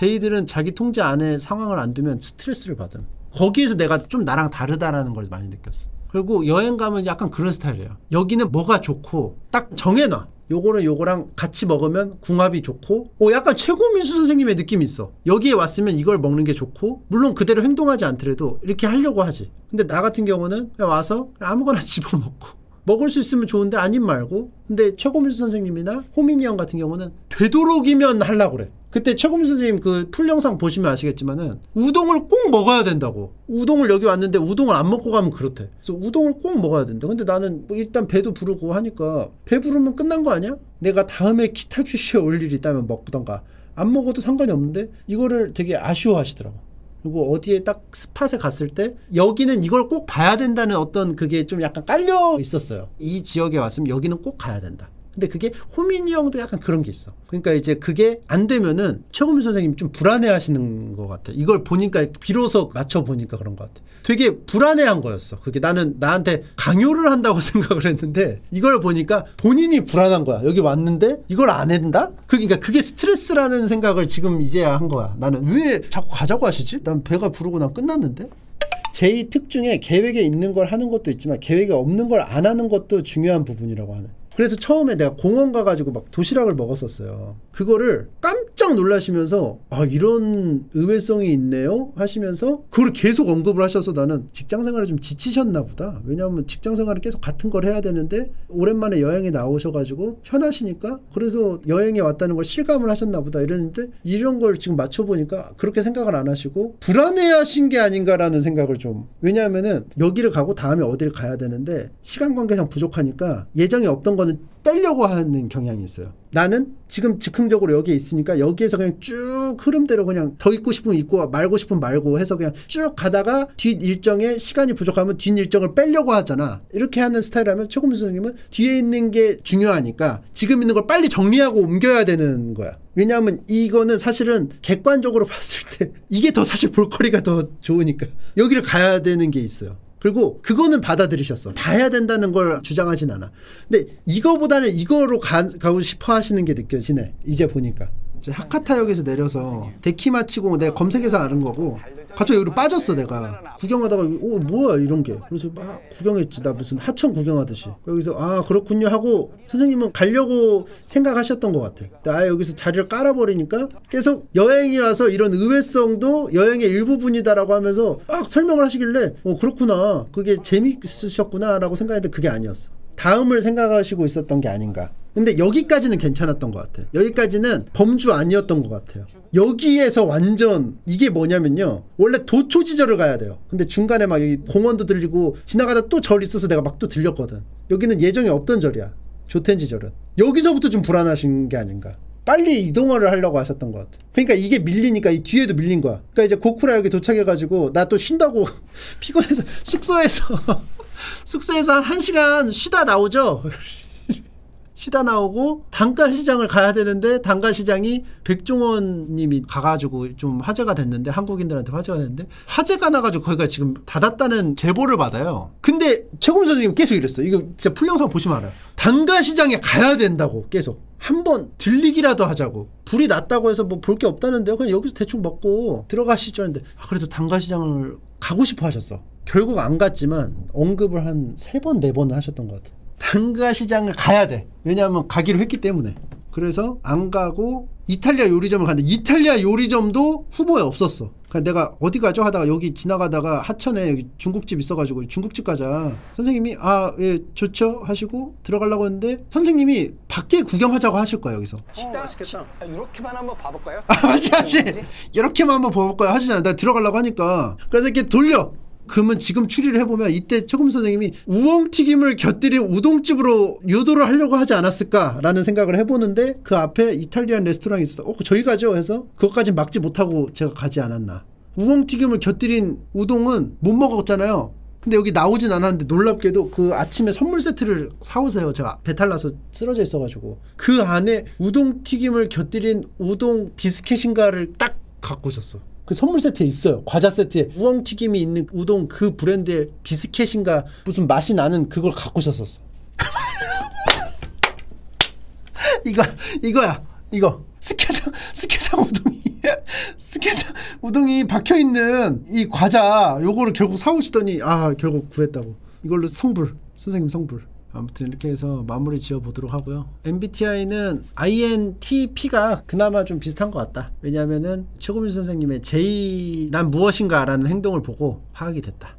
쟤희들은 자기 통제 안에 상황을 안 두면 스트레스를 받음. 거기에서 내가 좀 나랑 다르다라는 걸 많이 느꼈어. 그리고 여행 가면 약간 그런 스타일이에요. 여기는 뭐가 좋고 딱 정해놔. 요거랑 요거랑 같이 먹으면 궁합이 좋고 약간 최고민수 선생님의 느낌이 있어. 여기에 왔으면 이걸 먹는 게 좋고 물론 그대로 행동하지 않더라도 이렇게 하려고 하지. 근데 나 같은 경우는 그냥 와서 그냥 아무거나 집어먹고 먹을 수 있으면 좋은데 아님 말고. 근데 최고민수 선생님이나 호민이 형 같은 경우는 되도록이면 하려고 그래. 그때 최고민수 선생님 그 풀 영상 보시면 아시겠지만은 우동을 꼭 먹어야 된다고. 우동을 여기 왔는데 우동을 안 먹고 가면 그렇대. 그래서 우동을 꼭 먹어야 된다. 근데 나는 뭐 일단 배도 부르고 하니까 배 부르면 끝난 거 아니야? 내가 다음에 기타 큐시에 올 일이 있다면 먹던가 안 먹어도 상관이 없는데 이거를 되게 아쉬워하시더라고. 그리고 어디에 딱 스팟에 갔을 때 여기는 이걸 꼭 봐야 된다는 어떤 그게 좀 약간 깔려 있었어요. 이 지역에 왔으면 여기는 꼭 가야 된다. 근데 그게 호민이 형도 약간 그런 게 있어. 그러니까 이제 그게 안 되면은 최고민 선생님이 좀 불안해 하시는 것 같아. 이걸 보니까 비로소 맞춰보니까 그런 것 같아. 되게 불안해한 거였어. 그게 나는 나한테 강요를 한다고 생각을 했는데 이걸 보니까 본인이 불안한 거야. 여기 왔는데 이걸 안 한다? 그러니까 그게 스트레스라는 생각을 지금 이제야 한 거야. 나는 왜 자꾸 가자고 하시지? 난 배가 부르고 난 끝났는데? 제2 특중에 계획에 있는 걸 하는 것도 있지만 계획에 없는 걸 안 하는 것도 중요한 부분이라고 하는. 그래서 처음에 내가 공원 가가지고 막 도시락을 먹었었어요. 그거를 깜짝 놀라시면서 이런 의외성이 있네요 하시면서 그걸 계속 언급을 하셔서 나는 직장생활에 좀 지치셨나 보다. 왜냐하면 직장생활은 계속 같은 걸 해야 되는데 오랜만에 여행에 나오셔가지고 편하시니까 그래서 여행에 왔다는 걸 실감을 하셨나 보다 이랬는데 이런 걸 지금 맞춰보니까 그렇게 생각을 안 하시고 불안해하신 게 아닌가라는 생각을 좀. 왜냐하면은 여기를 가고 다음에 어디를 가야 되는데 시간 관계상 부족하니까 예정이 없던 거는 빼려고 하는 경향이 있어요. 나는 지금 즉흥적으로 여기에 있으니까 여기에서 그냥 쭉 흐름대로 그냥 더 있고 싶으면 있고 말고 싶으면 말고 해서 그냥 쭉 가다가 뒷 일정에 시간이 부족하면 뒷 일정을 빼려고 하잖아. 이렇게 하는 스타일이라면 최고민 선생님은 뒤에 있는 게 중요하니까 지금 있는 걸 빨리 정리하고 옮겨야 되는 거야. 왜냐하면 이거는 사실은 객관적으로 봤을 때 이게 더 사실 볼거리가 더 좋으니까 여기를 가야 되는 게 있어요. 그리고 그거는 받아들이셨어. 다 해야 된다는 걸 주장하진 않아. 근데 이거보다는 이거로 가고 싶어 하시는 게 느껴지네. 이제 보니까. 하카타역에서 내려서 데키 마치고 내가 검색해서 아는 거고 갑자기 여기로 빠졌어. 내가 구경하다가 뭐야 이런 게. 그래서 막 구경했지. 나 무슨 하천 구경하듯이. 여기서 그렇군요 하고 선생님은 가려고 생각하셨던 것 같아. 여기서 자리를 깔아버리니까 계속 여행이 와서 이런 의외성도 여행의 일부분이다라고 하면서 막 설명을 하시길래 그렇구나. 그게 재밌으셨구나 라고 생각했는데 그게 아니었어. 다음을 생각하시고 있었던 게 아닌가. 근데 여기까지는 괜찮았던 것 같아요. 여기까지는 범주 아니었던 것 같아요. 여기에서 완전 이게 뭐냐면요. 원래 도초지절을 가야 돼요. 근데 중간에 막 여기 공원도 들리고 지나가다 또 절 있어서 내가 막 또 들렸거든. 여기는 예정에 없던 절이야. 조텐지절은. 여기서부터 좀 불안하신 게 아닌가. 빨리 이동을 하려고 하셨던 것 같아. 그러니까 이게 밀리니까 이 뒤에도 밀린 거야. 그러니까 이제 고쿠라 여기 도착해가지고 나 또 쉰다고 피곤해서 숙소에서 한 1시간 쉬다 나오죠. 쉬다 나오고 단가시장을 가야 되는데 단가시장이 백종원 님이 가가지고 좀 화제가 됐는데, 한국인들한테 화제가 됐는데, 화제가 나가지고 거기가 지금 닫았다는 제보를 받아요. 근데 최고민 선생님 계속 이랬어. 이거 진짜 풀영상 보시면 알아요. 단가시장에 가야 된다고 계속. 한번 들리기라도 하자고. 불이 났다고 해서 뭐 볼 게 없다는데요. 그냥 여기서 대충 먹고 들어가시죠 했는데, 그래도 단가시장을 가고 싶어 하셨어. 결국 안 갔지만 언급을 한 3번 4번 하셨던 것 같아. 단가시장을 가야 돼. 왜냐하면 가기로 했기 때문에. 그래서 안 가고 이탈리아 요리점을 갔는데, 이탈리아 요리점도 후보에 없었어. 그러니까 내가 어디 가죠 하다가 여기 지나가다가 하천에 여기 중국집 있어가지고 중국집 가자. 선생님이 예 좋죠 하시고 들어가려고 했는데, 선생님이 밖에 구경하자고 하실 거야 여기서. 맛있겠다. 이렇게만 한번 봐볼까요? 맞지. 이렇게만 한번 봐볼까요 하시잖아. 내가 들어가려고 하니까. 그래서 이렇게 돌려. 그러면 지금 추리를 해보면 이때 최고민 선생님이 우엉튀김을 곁들인 우동집으로 유도를 하려고 하지 않았을까라는 생각을 해보는데, 그 앞에 이탈리안 레스토랑이 있어서 저희 가죠 해서 그것까지 막지 못하고 제가 가지 않았나. 우엉튀김을 곁들인 우동은 못 먹었잖아요. 근데 여기 나오진 않았는데 놀랍게도 그 아침에 선물 세트를 사오세요. 제가 배탈 나서 쓰러져 있어가지고 그 안에 우동튀김을 곁들인 우동 비스켓인가를 딱 갖고 오셨어. 그 선물 세트에 있어요. 과자 세트에 우엉튀김이 있는 우동 그 브랜드의 비스켓인가 무슨 맛이 나는 그걸 갖고 오셨었어. 이거야. 스케상 우동이 스케상 우동이 박혀있는 이 과자 요거를 결국 사오시더니 결국 구했다고. 이걸로 선생님 성불. 아무튼 이렇게 해서 마무리 지어 보도록 하고요. MBTI는 INTP가 그나마 좀 비슷한 것 같다. 왜냐하면은 최고민 선생님의 J란 무엇인가 라는 행동을 보고 파악이 됐다.